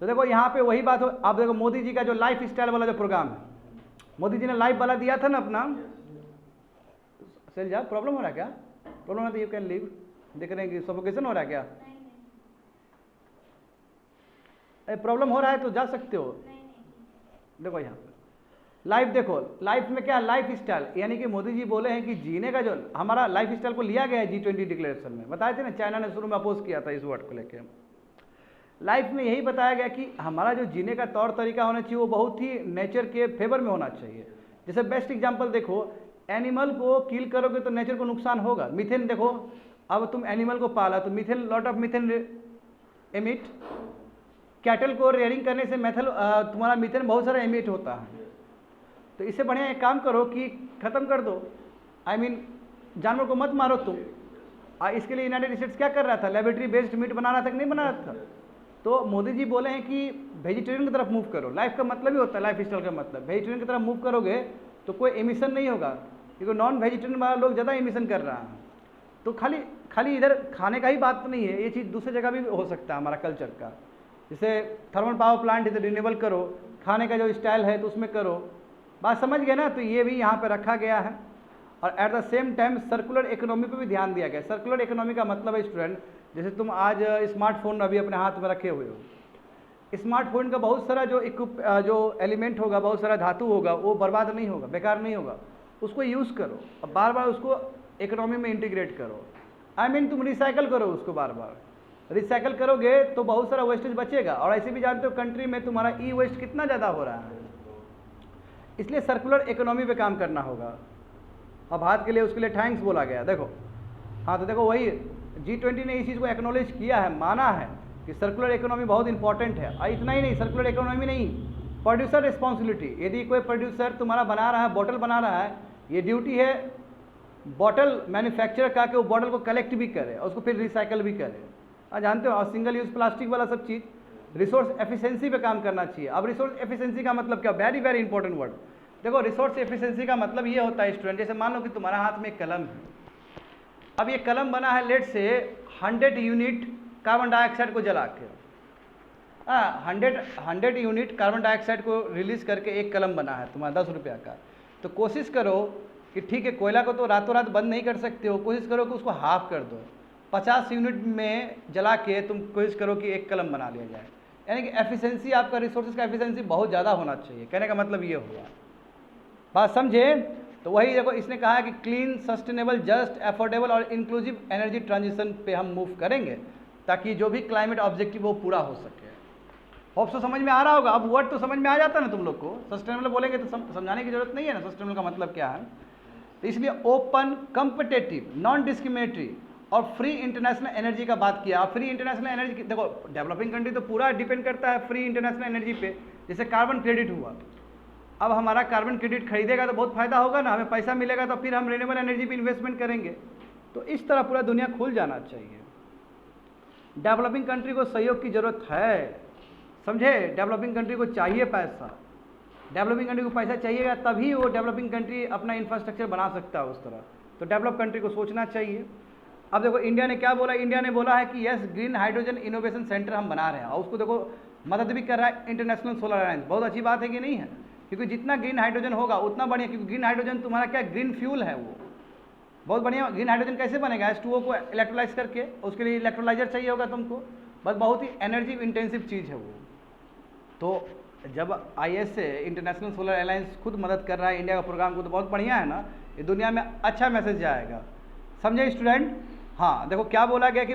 तो देखो यहाँ पे वही बात हो। आप देखो मोदी जी का जो लाइफ स्टाइल वाला जो प्रोग्राम है, मोदी जी ने लाइफ वाला दिया था ना अपना। चल जा, प्रॉब्लम हो रहा है क्या? प्रॉब्लम है तो यू कैन लीव। देख रहे हैं कि सफोकेशन हो रहा है क्या? प्रॉब्लम हो रहा है तो जा सकते हो। देखो यहाँ पे लाइफ, देखो लाइफ में क्या, लाइफ स्टाइल, यानी कि मोदी जी बोले हैं कि जीने का जो हमारा लाइफ स्टाइल को लिया गया है G20 डिक्लेरेशन में, बताए थे ना, चाइना ने शुरू में अपोज किया था इस वर्ड को लेके। लाइफ में यही बताया गया कि हमारा जो जीने का तौर तरीका होना चाहिए वो बहुत ही नेचर के फेवर में होना चाहिए। जैसे बेस्ट एग्जांपल देखो, एनिमल को किल करोगे तो नेचर को नुकसान होगा। मीथेन देखो, अब तुम एनिमल को पाला तो methane, lot of methane emit. Cattle को रेयरिंग करने से मेथल तुम्हारा मीथेन बहुत सारा एमिट होता है। तो इससे बढ़िया एक काम करो कि ख़त्म कर दो, I mean, जानवर को मत मारो तुम। इसके लिए यूनाइटेड स्टेट्स क्या कर रहा था, लेबोरेटरी बेस्ड मीट बना रहा था कि नहीं बना रहा था? तो मोदी जी बोले हैं कि वेजिटेरियन की तरफ मूव करो। लाइफ का मतलब ही होता है, लाइफ स्टाइल का मतलब, वेजिटेरियन की तरफ मूव करोगे तो कोई एमिशन नहीं होगा, क्योंकि नॉन वेजिटेरियन वाला लोग ज़्यादा एमिशन कर रहा है। तो खाली इधर खाने का ही बात नहीं है, ये चीज़ दूसरी जगह भी हो सकता है हमारा कल्चर का। जैसे थर्मल पावर प्लांट इधर रिन्यूएबल करो, खाने का जो स्टाइल है तो उसमें करो। बात समझ गए ना? तो ये भी यहाँ पे रखा गया है। और eight the same time circular economy पे भी ध्यान दिया गया। सर्कुलर इकोनॉमी का मतलब है स्टूडेंट, जैसे तुम आज स्मार्टफोन अभी अपने हाथ में रखे हुए हो, स्मार्टफोन का बहुत सारा जो एलिमेंट होगा, बहुत सारा धातु होगा, वो बर्बाद नहीं होगा, बेकार नहीं होगा, उसको यूज़ करो और बार बार उसको इकोनॉमी में इंटीग्रेट करो। I mean, तुम रिसाइकल करो उसको, बार बार रिसाइकल करोगे तो बहुत सारा वेस्टेज बचेगा। और ऐसे भी जानते हो कंट्री में तुम्हारा ई वेस्ट कितना ज़्यादा हो रहा है, इसलिए सर्कुलर इकोनॉमी पे काम करना होगा। और भारत के लिए उसके लिए थैंक्स बोला गया। देखो हाँ, तो देखो वही G20 ने इस चीज़ को एक्नॉलेज किया है, माना है कि सर्कुलर इकोनॉमी बहुत इंपॉर्टेंट है। और इतना ही नहीं, सर्कुलर इकोनॉमी नहीं, प्रोड्यूसर रिस्पॉन्सिबिलिटी। यदि कोई प्रोड्यूसर तुम्हारा बना रहा है, बॉटल बना रहा है, ये ड्यूटी है बॉटल मैन्युफैक्चरर का कि वो बॉटल को कलेक्ट भी करे और उसको फिर रिसाइकल भी करे। जानते हो, और सिंगल यूज प्लास्टिक वाला सब चीज़ रिसोर्स एफिशिएंसी पे काम करना चाहिए। अब रिसोर्स एफिशिएंसी का मतलब क्या, वेरी वेरी इंपॉर्टेंट वर्ड। देखो रिसोर्स एफिशिएंसी का मतलब ये होता है स्टूडेंट, जैसे मान लो कि तुम्हारा हाथ में एक कलम है। अब ये कलम बना है लेट से 100 यूनिट कार्बन डाइऑक्साइड को जला के, 100 यूनिट कार्बन डाइऑक्साइड को रिलीज करके एक कलम बना है तुम्हारा 10 रुपया का। तो कोशिश करो कि ठीक है, कोयला को तो रातों रात बंद नहीं कर सकते हो, कोशिश करो कि उसको हाफ कर दो, 50 यूनिट में जला के तुम कोशिश करो कि एक कलम बना लिया जाए। यानी कि एफिशिएंसी, आपका रिसोर्सेज का एफिशिएंसी बहुत ज़्यादा होना चाहिए। कहने का मतलब ये हुआ, बात समझे। तो वही देखो इसने कहा है कि क्लीन, सस्टेनेबल, जस्ट, एफोर्डेबल और इंक्लूसिव एनर्जी ट्रांजिशन पे हम मूव करेंगे ताकि जो भी क्लाइमेट ऑब्जेक्टिव वो पूरा हो सके। होप सो समझ में आ रहा होगा। अब वर्ड तो समझ में आ जाता है ना तुम लोग को। सस्टेनेबल बोलेंगे तो समझाने की जरूरत नहीं है ना, सस्टेनेबल का मतलब क्या है। तो इसलिए ओपन, कम्पिटेटिव, नॉन डिस्क्रिमिनेटरी और फ्री इंटरनेशनल एनर्जी का बात किया। फ्री इंटरनेशनल एनर्जी, देखो डेवलपिंग कंट्री तो पूरा डिपेंड करता है फ्री इंटरनेशनल एनर्जी पे। जैसे कार्बन क्रेडिट हुआ, अब हमारा कार्बन क्रेडिट खरीदेगा तो बहुत फायदा होगा ना, हमें पैसा मिलेगा तो फिर हम रिन्यूएबल एनर्जी पे इन्वेस्टमेंट करेंगे। तो इस तरह पूरा दुनिया खुल जाना चाहिए। डेवलपिंग कंट्री को सहयोग की जरूरत है, समझे। डेवलपिंग कंट्री को चाहिए पैसा, डेवलपिंग कंट्री को पैसा चाहिएगा तभी वो डेवलपिंग कंट्री अपना इंफ्रास्ट्रक्चर बना सकता है उस तरह। तो डेवलप कंट्री को सोचना चाहिए। अब देखो इंडिया ने क्या बोला, इंडिया ने बोला है कि yes, green hydrogen innovation centre हम बना रहे हैं और उसको देखो मदद भी कर रहा है इंटरनेशनल सोलर अलायंस। बहुत अच्छी बात है कि नहीं है, क्योंकि जितना ग्रीन हाइड्रोजन होगा उतना बढ़िया, क्योंकि ग्रीन हाइड्रोजन तुम्हारा क्या ग्रीन फ्यूल है, वो बहुत बढ़िया। ग्रीन हाइड्रोजन कैसे बनेगा, H2O को इलेक्ट्रोलाइज करके, उसके लिए इलेक्ट्रोलाइजर चाहिए होगा तुमको, बस बहुत ही एनर्जी इंटेंसिव चीज़ है वो। तो जब ISA इंटरनेशनल सोलर अलायंस खुद मदद कर रहा है इंडिया का प्रोग्राम को, तो बहुत बढ़िया है ना, ये दुनिया में अच्छा मैसेज जाएगा। समझे स्टूडेंट। हाँ देखो क्या बोला गया कि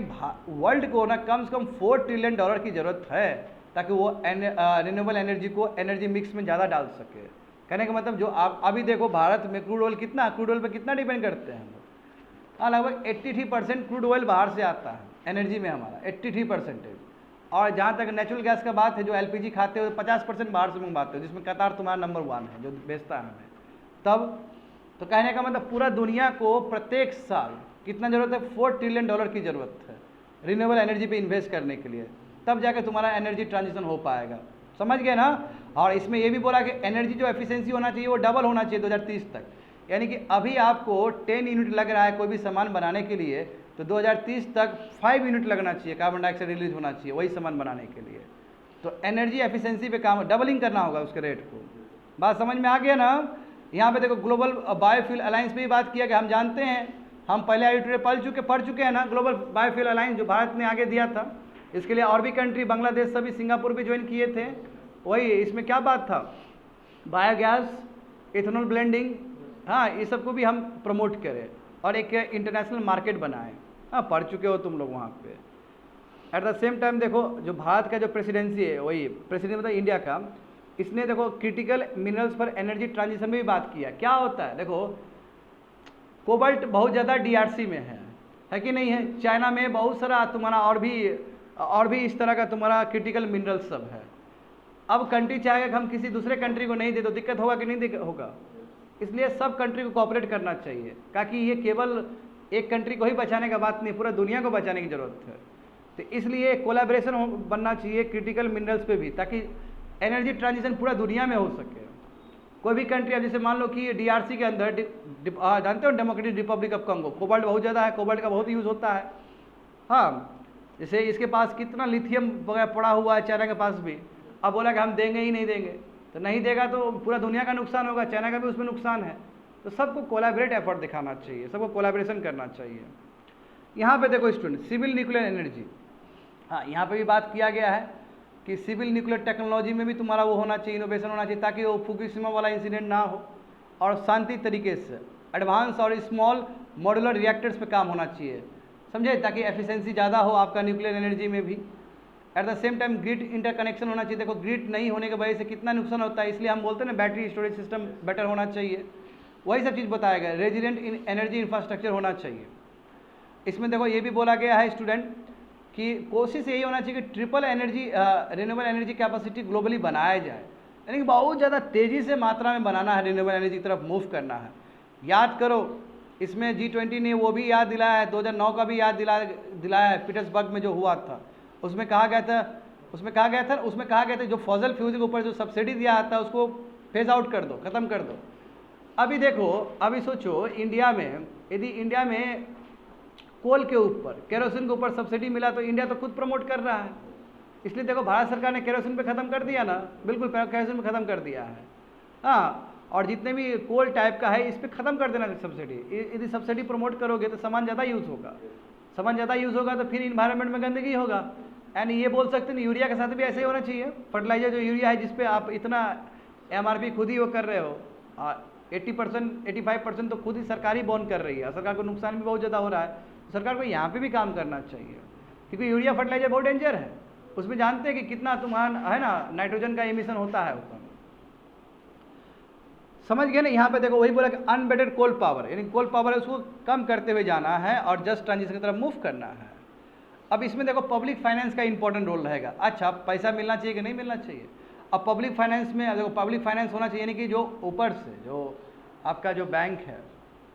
वर्ल्ड को ना कम से कम $4 ट्रिलियन की ज़रूरत है ताकि वो रिन्यूएबल एनर्जी को एनर्जी मिक्स में ज़्यादा डाल सके। कहने का मतलब जो आप अभी देखो भारत में क्रूड ऑयल कितना, क्रूड ऑयल पे कितना डिपेंड करते हैं हम लोग। हाँ, लगभग 83% क्रूड ऑयल बाहर से आता है एनर्जी में हमारा, 83%। और जहाँ तक नेचुरल गैस का बात है, जो LPG खाते हो 50% बाहर से मंगवाते हो, जिसमें कतार तुम्हारा नंबर 1 है जो बेचता है हमें। तब तो कहने का मतलब पूरा दुनिया को प्रत्येक साल कितना ज़रूरत है, $4 ट्रिलियन की ज़रूरत है रिन्यूएबल एनर्जी पे इन्वेस्ट करने के लिए, तब जाके तुम्हारा एनर्जी ट्रांजिशन हो पाएगा। समझ गए ना। और इसमें ये भी बोला कि एनर्जी जो एफिशिएंसी होना चाहिए वो डबल होना चाहिए 2030 तक। यानी कि अभी आपको 10 यूनिट लग रहा है कोई भी सामान बनाने के लिए, तो 2030 तक 5 यूनिट लगना चाहिए, कार्बन डाइऑक्साइड रिलीज होना चाहिए वही सामान बनाने के लिए। तो एनर्जी एफिशिएंसी पे काम, डबलिंग करना होगा उसके रेट को। बात समझ में आ गया ना। यहाँ पे देखो ग्लोबल बायोफ्यूल अलायंस पे भी बात किया कि हम जानते हैं, हम पहले आईटीआई पढ़ चुके हैं ना, ग्लोबल बायोफ्यूल अलायंस जो भारत ने आगे दिया था। इसके लिए और भी कंट्री, बांग्लादेश, सभी, सिंगापुर भी ज्वाइन किए थे। वही इसमें क्या बात था, बायोगैस, इथेनॉल ब्लेंडिंग, हाँ ये सबको भी हम प्रमोट करें और एक इंटरनेशनल मार्केट बनाएं। हाँ पढ़ चुके हो तुम लोग वहाँ पे। एट द सेम टाइम देखो जो भारत का जो प्रेसिडेंसी है, वही प्रेसिडेंट मतलब इंडिया का, इसने देखो क्रिटिकल मिनरल्स पर एनर्जी ट्रांजिशन में भी बात किया। क्या होता है देखो, कोबाल्ट बहुत ज़्यादा DRC में है कि नहीं है। चाइना में बहुत सारा तुम्हारा और भी इस तरह का तुम्हारा क्रिटिकल मिनरल्स सब है। अब कंट्री चाहेगा कि हम किसी दूसरे कंट्री को नहीं दे, तो दिक्कत होगा कि नहीं होगा। इसलिए सब कंट्री को कोऑपरेट करना चाहिए, ताकि ये केवल एक कंट्री को ही बचाने का बात नहीं, पूरा दुनिया को बचाने की ज़रूरत है। तो इसलिए कोलैबोरेशन बनना चाहिए क्रिटिकल मिनरल्स पे भी, ताकि एनर्जी ट्रांजिशन पूरा दुनिया में हो सके। कोई भी कंट्री, अब जैसे मान लो कि DRC के अंदर जानते हो डेमोक्रेटिक रिपब्लिक ऑफ कंगो, कोबाल्ट बहुत ज़्यादा है, कोबाल्ट का बहुत यूज़ होता है। हाँ जैसे इसके पास कितना लिथियम वगैरह पड़ा हुआ है, चाइना के पास भी। अब बोला कि हम देंगे ही नहीं देंगे, तो नहीं देगा तो पूरा दुनिया का नुकसान होगा, चाइना का भी उसमें नुकसान है। तो सबको कोलैबोरेट एफर्ट दिखाना चाहिए, सबको कोलैबोरेशन करना चाहिए। यहाँ पे देखो स्टूडेंट, सिविल न्यूक्लियर एनर्जी, हाँ यहाँ पे भी बात किया गया है कि सिविल न्यूक्लियर टेक्नोलॉजी में भी तुम्हारा वो होना चाहिए, इनोवेशन होना चाहिए, ताकि वो फुकुशिमा वाला इंसिडेंट ना हो, और शांति तरीके से एडवांस और स्मॉल मॉड्यूलर रिएक्टर्स पे काम होना चाहिए, समझे, ताकि एफिशिएंसी ज़्यादा हो आपका न्यूक्लियर एनर्जी में भी। Eight the same time grid interconnection होना चाहिए। देखो ग्रिड नहीं होने की वजह से कितना नुकसान होता है, इसलिए हम बोलते हैं ना बैटरी स्टोरेज सिस्टम बेटर होना चाहिए। वही सब चीज़ बताया गया, रेजिलिएंट एनर्जी इंफ्रास्ट्रक्चर होना चाहिए। इसमें देखो ये भी बोला गया है स्टूडेंट कि कोशिश यही होना चाहिए कि triple energy renewable energy capacity globally बनाया जाए, यानी कि बहुत ज़्यादा तेज़ी से मात्रा में बनाना है, रिन्यूएबल एनर्जी की तरफ मूव करना है। याद करो इसमें G20 ने वो भी याद दिलाया है, 2009 का भी याद दिलाया है, पीटर्सबर्ग में जो हुआ था उसमें कहा गया था जो फॉसिल फ्यूल के ऊपर जो सब्सिडी दिया जाता है उसको फेज आउट कर दो, ख़त्म कर दो। अभी देखो, अभी सोचो इंडिया में, यदि इंडिया में कोल के ऊपर, केरोसिन के ऊपर सब्सिडी मिला तो इंडिया तो खुद प्रमोट कर रहा है। इसलिए देखो भारत सरकार ने केरोसिन पे ख़त्म कर दिया ना, बिल्कुल केरोसिन पे ख़त्म कर दिया है। हाँ, और जितने भी कोल टाइप का है इस पर ख़त्म कर देना सब्सिडी। यदि सब्सिडी प्रमोट करोगे तो सामान ज़्यादा यूज़ होगा, सामान ज़्यादा यूज़ होगा तो फिर इन्वायरमेंट में गंदगी होगा। एंड ये बोल सकते हैं यूरिया के साथ भी ऐसे ही होना चाहिए। फर्टिलाइजर जो यूरिया है जिस पे आप इतना MRP खुद ही वो कर रहे हो, 80% 85% तो खुद ही सरकार ही बॉन्ड कर रही है, सरकार को नुकसान भी बहुत ज़्यादा हो रहा है। सरकार को यहाँ पे भी काम करना चाहिए, क्योंकि यूरिया फर्टिलाइजर बहुत डेंजर है। उसमें जानते हैं कि कितना तुम्हारा है ना नाइट्रोजन का एमिशन होता है उसमें, समझ गए ना। यहाँ पे देखो वही बोला कि अनबेटेड कोल पावर, यानी कोल पावर है उसको कम करते हुए जाना है और जस्ट ट्रांजिशन की तरफ मूव करना है। अब इसमें देखो पब्लिक फाइनेंस का इंपॉर्टेंट रोल रहेगा। अच्छा, पैसा मिलना चाहिए कि नहीं मिलना चाहिए। अब पब्लिक फाइनेंस में देखो पब्लिक फाइनेंस होना चाहिए, यानी कि जो ऊपर से जो आपका जो बैंक है,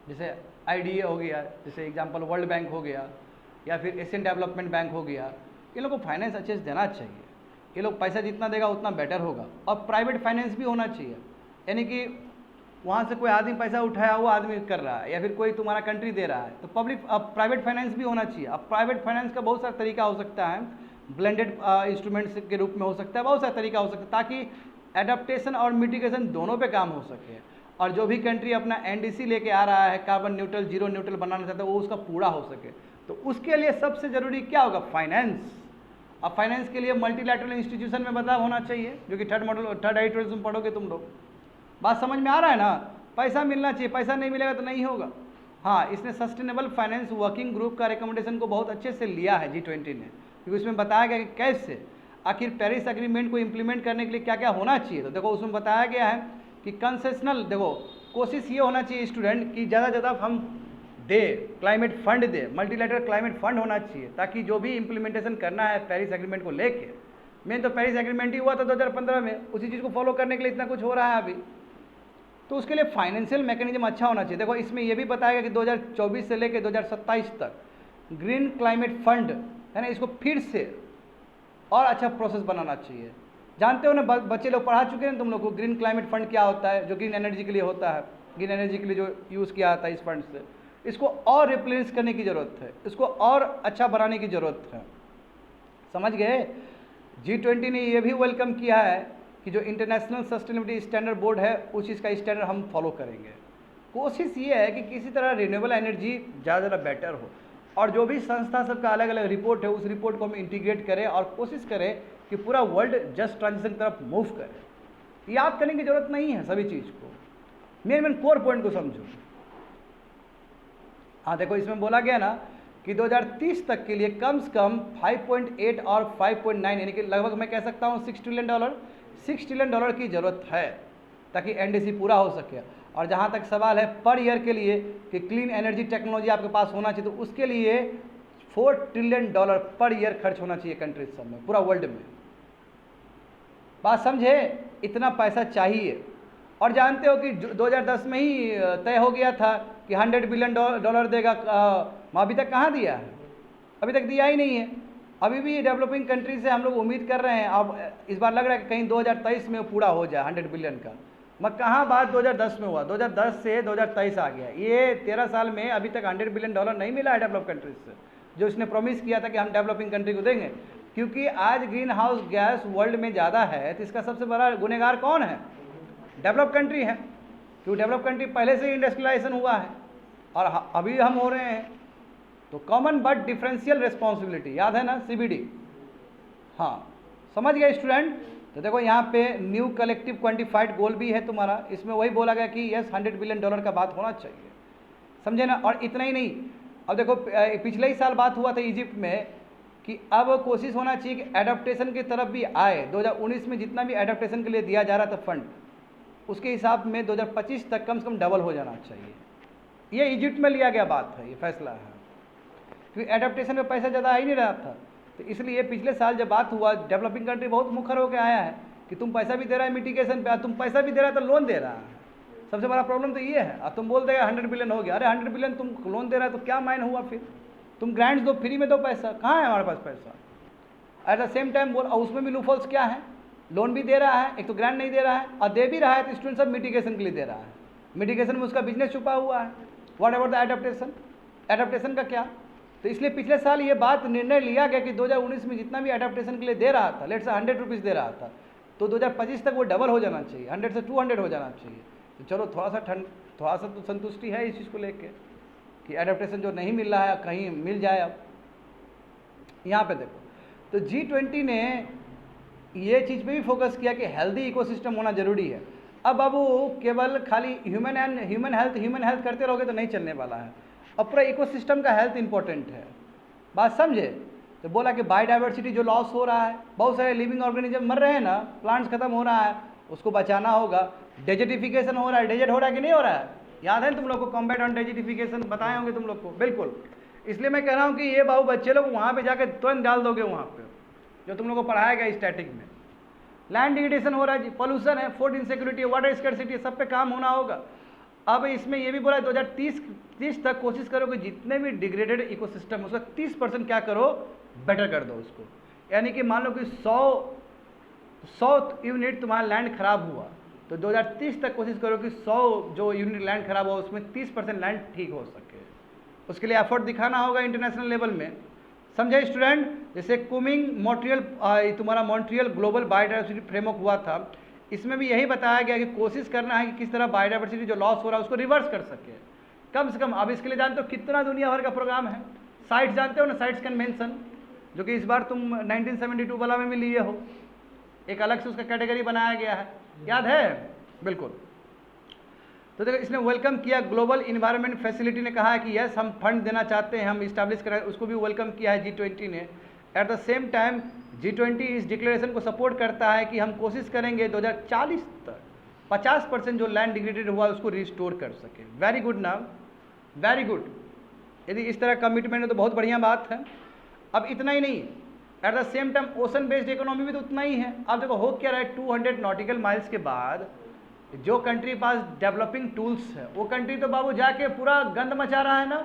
जैसे IDA हो गया, जैसे एग्जांपल वर्ल्ड बैंक हो गया, या फिर एशियन डेवलपमेंट बैंक हो गया, ये लोगों को फाइनेंस अच्छे से देना चाहिए। ये लोग पैसा जितना देगा उतना बेटर होगा। और प्राइवेट फाइनेंस भी होना चाहिए, यानी कि वहाँ से कोई आदमी पैसा उठाया वो आदमी कर रहा है, या फिर कोई तुम्हारा कंट्री दे रहा है, तो प्राइवेट फाइनेंस भी होना चाहिए। अब प्राइवेट फाइनेंस का बहुत सारा तरीका हो सकता है, ब्लेंडेड इंस्ट्रूमेंट्स के रूप में हो सकता है, बहुत सारा तरीका हो सकता है, ताकि एडाप्टेशन और मिटिगेशन दोनों पे काम हो सके। और जो भी कंट्री अपना NDC लेके आ रहा है, कार्बन न्यूट्रल, जीरो न्यूट्रल बनाना चाहता है, वो उसका पूरा हो सके। तो उसके लिए सबसे ज़रूरी क्या होगा? फाइनेंस। अब फाइनेंस के लिए मल्टीलैटरल इंस्टीट्यूशन में बदलाव होना चाहिए, जो कि थर्ड एडिटोरियल में पढ़ोगे तुम लोग। बात समझ में आ रहा है ना? पैसा मिलना चाहिए, पैसा नहीं मिलेगा तो नहीं होगा। हाँ, इसने सस्टेनेबल फाइनेंस वर्किंग ग्रुप का रिकमेंडेशन को बहुत अच्छे से लिया है G20 ने, क्योंकि उसमें बताया गया कि कैसे आखिर पेरिस एग्रीमेंट को इम्प्लीमेंट करने के लिए क्या क्या होना चाहिए। तो देखो उसमें बताया गया है कि कंसेशनल, देखो कोशिश ये होना चाहिए स्टूडेंट कि ज़्यादा से ज़्यादा हम दे, क्लाइमेट फंड दे, मल्टीलैटरल क्लाइमेट फंड होना चाहिए, ताकि जो भी इम्प्लीमेंटेशन करना है पेरिस एग्रीमेंट को लेके, मेन तो पेरिस एग्रीमेंट ही हुआ था 2015 में, उसी चीज़ को फॉलो करने के लिए इतना कुछ हो रहा है अभी। तो उसके लिए फाइनेंशियल मैकेनिज्म अच्छा होना चाहिए। देखो इसमें यह भी बताया गया कि 2024 से लेकर 2027 तक ग्रीन क्लाइमेट फंड है ना, इसको फिर से और अच्छा प्रोसेस बनाना चाहिए। जानते हो ना, बच्चे लोग पढ़ा चुके हैं तुम लोग को ग्रीन क्लाइमेट फंड क्या होता है, जो ग्रीन एनर्जी के लिए होता है, ग्रीन एनर्जी के लिए जो यूज़ किया जाता है इस फंड से। इसको और रिप्लेस करने की ज़रूरत है, इसको और अच्छा बनाने की ज़रूरत है, समझ गए। G20 ने यह भी वेलकम किया है कि जो इंटरनेशनल सस्टेनेबिलिटी स्टैंडर्ड बोर्ड है उस चीज़ का स्टैंडर्ड हम फॉलो करेंगे। कोशिश ये है कि किसी तरह रिन्यूएबल एनर्जी ज़्यादा ज़्यादा बेटर हो, और जो भी संस्था सबका अलग अलग रिपोर्ट है उस रिपोर्ट को हम इंटीग्रेट करें और कोशिश करें कि पूरा वर्ल्ड जस्ट ट्रांजिशन की तरफ मूव करे। याद करने की ज़रूरत नहीं है सभी चीज़ को, मेन कोर पॉइंट को समझो। हाँ देखो इसमें बोला गया ना कि 2030 तक के लिए कम से कम 5.8 और 5.9 यानी कि लगभग मैं कह सकता हूँ $6 ट्रिलियन की ज़रूरत है, ताकि NDC पूरा हो सके। और जहाँ तक सवाल है पर ईयर के लिए कि क्लीन एनर्जी टेक्नोलॉजी आपके पास होना चाहिए, तो उसके लिए $4 ट्रिलियन पर ईयर खर्च होना चाहिए कंट्रीज सब में, पूरा वर्ल्ड में। बात समझे, इतना पैसा चाहिए। और जानते हो कि 2010 में ही तय हो गया था कि $100 बिलियन देगा, अभी तक कहाँ दिया है? अभी तक दिया ही नहीं है। अभी भी डेवलपिंग कंट्री से हम लोग उम्मीद कर रहे हैं, अब इस बार लग रहा है कि कहीं 2023 में पूरा हो जाए 100 बिलियन का। मगर कहाँ बात 2010 में हुआ, 2010 से 2023 आ गया, ये 13 साल में अभी तक $100 बिलियन नहीं मिला है डेवलप कंट्रीज से, जो इसने प्रॉमिस किया था कि हम डेवलपिंग कंट्री को देंगे। क्योंकि आज ग्रीन हाउस गैस वर्ल्ड में ज़्यादा है, तो इसका सबसे बड़ा गुनहगार कौन है? डेवलप कंट्री है, क्योंकि डेवलप कंट्री पहले से ही इंडस्ट्रियलाइजेशन हुआ है और अभी हम हो रहे हैं। तो कॉमन बट डिफरेंशियल रिस्पॉन्सिबिलिटी, याद है ना, CBD। हाँ समझ गए स्टूडेंट। तो देखो यहाँ पे न्यू कलेक्टिव क्वांटिफाइड गोल भी है तुम्हारा, इसमें वही बोला गया कि यस $100 बिलियन का बात होना चाहिए, समझे ना। और इतना ही नहीं, अब देखो पिछले ही साल बात हुआ था इजिप्ट में कि अब कोशिश होना चाहिए कि एडाप्टेशन की तरफ भी आए। 2019 में जितना भी एडाप्टेशन के लिए दिया जा रहा था फंड, उसके हिसाब में 2025 तक कम से कम डबल हो जाना चाहिए। ये इजिप्ट में लिया गया बात है, ये फैसला है, क्योंकि एडेप्टेशन में पैसा ज़्यादा आ ही नहीं रहा था। तो इसलिए पिछले साल जब बात हुआ, डेवलपिंग कंट्री बहुत मुखर होकर आया है कि तुम पैसा भी दे रहा है मिटिगेशन पे, तुम पैसा भी दे रहा है तो लोन दे रहा है। सबसे बड़ा प्रॉब्लम तो ये है। अब तुम बोल देगा 100 बिलियन हो गया, अरे 100 बिलियन तुम लोन दे रहा है तो क्या मायने हुआ फिर? तुम ग्रांट्स दो, फ्री में दो पैसा, कहाँ है हमारे पास पैसा? एट द सेम टाइम बोल, और उसमें भी लूपहोल्स क्या है, लोन भी दे रहा है, एक तो ग्रांट नहीं दे रहा है, और दे भी रहा है तो स्टूडेंट सब मिटिगेशन के लिए दे रहा है। मिटिगेशन में उसका बिजनेस छुपा हुआ है। What about the adaptation? Adaptation का क्या? तो इसलिए पिछले साल ये बात निर्णय लिया गया कि 2019 में जितना भी एडेप्टेशन के लिए दे रहा था, लेट से 100 रुपीज़ दे रहा था, तो 2025 तक वो डबल हो जाना चाहिए, 100 से 200 हो जाना चाहिए। तो चलो थोड़ा सा तो संतुष्टि है इस चीज़ को लेके कि एडेप्टेशन जो नहीं मिल रहा है कहीं मिल जाए। अब यहाँ पे देखो, तो G20 ने ये चीज़ पे भी फोकस किया कि हेल्दी इकोसिस्टम होना जरूरी है। अब बाबू केवल खाली ह्यूमन हेल्थ करते रहोगे तो नहीं चलने वाला है, अब पूरा इकोसिस्टम का हेल्थ इंपॉर्टेंट है। बात समझे? तो बोला कि बायोडाइवर्सिटी जो लॉस हो रहा है, बहुत सारे लिविंग ऑर्गेनिज्म मर रहे हैं ना, प्लांट्स खत्म हो रहा है, उसको बचाना होगा। डेजर्टिफिकेशन हो रहा है, डेजर्ट हो रहा है कि नहीं हो रहा है? याद है तुम लोग को कॉम्बैट ऑन डेजर्टिफिकेशन बताए होंगे तुम लोग को, बिल्कुल। इसलिए मैं कह रहा हूँ कि ये बाबू बच्चे लोग वहाँ पे जाकर तुरंत डाल दोगे वहाँ पे, जो तुम लोग को पढ़ाया गया स्टैटिक में। लैंड डिग्रेडेशन हो रहा है जी, पॉल्यूशन है, फूड इनसिक्योरिटी, वाटर स्कैर्सिटी, सब पे काम होना होगा। अब इसमें ये भी बोला 2030 तक कोशिश करो कि जितने भी डिग्रेडेड इकोसिस्टम उसका 30% क्या करो, बेटर कर दो उसको। यानी कि मान लो कि 100 यूनिट तुम्हारा लैंड खराब हुआ, तो 2030 तक कोशिश करो कि 100 जो यूनिट लैंड खराब हुआ उसमें 30% लैंड ठीक हो सके। उसके लिए एफर्ट दिखाना होगा इंटरनेशनल लेवल में, समझे स्टूडेंट? जैसे कुमिंग तुम्हारा मॉन्ट्रियल ग्लोबल बायोडाइवर्सिटी फ्रेमवर्क हुआ था, इसमें भी यही बताया गया कि कोशिश करना है कि किस तरह बायोडाइवर्सिटी जो लॉस हो रहा है उसको रिवर्स कर सके कम से कम। अब इसके लिए जानते हो कितना दुनिया भर का प्रोग्राम है, साइट्स जानते हो ना, साइट्स कन्वेंशन, जो कि इस बार तुम 1972 वाला में भी लिए हो, एक अलग से उसका कैटेगरी बनाया गया है, याद है? बिल्कुल। तो देखो इसने वेलकम किया, ग्लोबल इन्वायरमेंट फैसिलिटी ने कहा है कि यस हम फंड देना चाहते हैं, हम इस्टेब्लिश करें, उसको भी वेलकम किया है G20 ने। Eight the same time G20 इस डिक्लेरेशन को सपोर्ट करता है कि हम कोशिश करेंगे 2040 तक 50% जो लैंड डिग्रेडेड हुआ उसको रिस्टोर कर सके। वेरी गुड ना, वेरी गुड। यदि इस तरह कमिटमेंट है तो बहुत बढ़िया बात है। अब इतना ही नहीं, eight the same time ocean based economy भी तो उतना ही है। अब देखो हो क्या रहा है, 200 नॉटिकल माइल्स के बाद जो कंट्री के पास डेवलपिंग टूल्स है वो कंट्री तो बाबू जाके पूरा गंद मचा रहा है ना।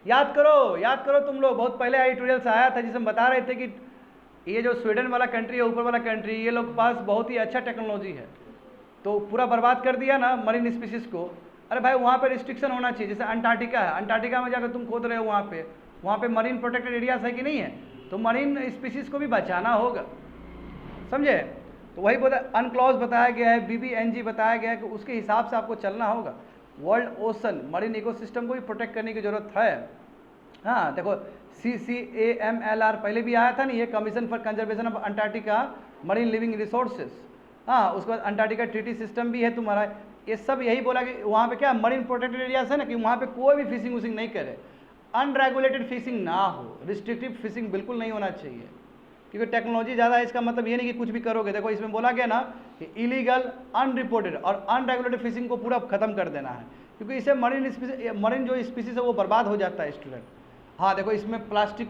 याद करो तुम लोग, बहुत पहले एडिटोरियल से आया था जिसमें बता रहे थे कि ये जो स्वीडन वाला कंट्री है, ऊपर वाला कंट्री, ये लोग पास बहुत ही अच्छा टेक्नोलॉजी है, तो पूरा बर्बाद कर दिया ना मरीन स्पीसीज को। अरे भाई वहाँ पे रिस्ट्रिक्शन होना चाहिए, जैसे अंटार्कटिका है, अंटार्कटिका में जाकर तुम खोद रहे हो, वहाँ पे मरीन प्रोटेक्टेड एरियाज है कि नहीं है, तो मरीन स्पीसीज को भी बचाना होगा, समझे? तो वही अनक्लॉज बताया गया है, BBNG बताया गया है कि उसके हिसाब से आपको चलना होगा। वर्ल्ड ओशन मरीन इकोसिस्टम को भी प्रोटेक्ट करने की जरूरत है। हाँ देखो CCAMLR पहले भी आया था ना, ये commission for conservation of Antarctica marine living resources. हाँ उसके बाद अंटार्कटिका ट्रीटी सिस्टम भी है तुम्हारा। ये सब यही बोला कि वहाँ पे क्या मरीन प्रोटेक्टेड एरियाज है ना, कि वहाँ पे कोई भी फिशिंग विशिंग नहीं करे, अनरेगुलेटेड फिशिंग ना हो, रिस्ट्रिक्टिव फिशिंग बिल्कुल नहीं होना चाहिए, क्योंकि टेक्नोलॉजी ज़्यादा है इसका मतलब ये नहीं कि कुछ भी करोगे। देखो इसमें बोला गया ना कि इलीगल, अनरिपोर्टेड और अनरेगुलेटेड फिशिंग को पूरा खत्म कर देना है, क्योंकि इससे मरीन जो स्पीसीज है वो बर्बाद हो जाता है स्टूडेंट। हाँ देखो इसमें प्लास्टिक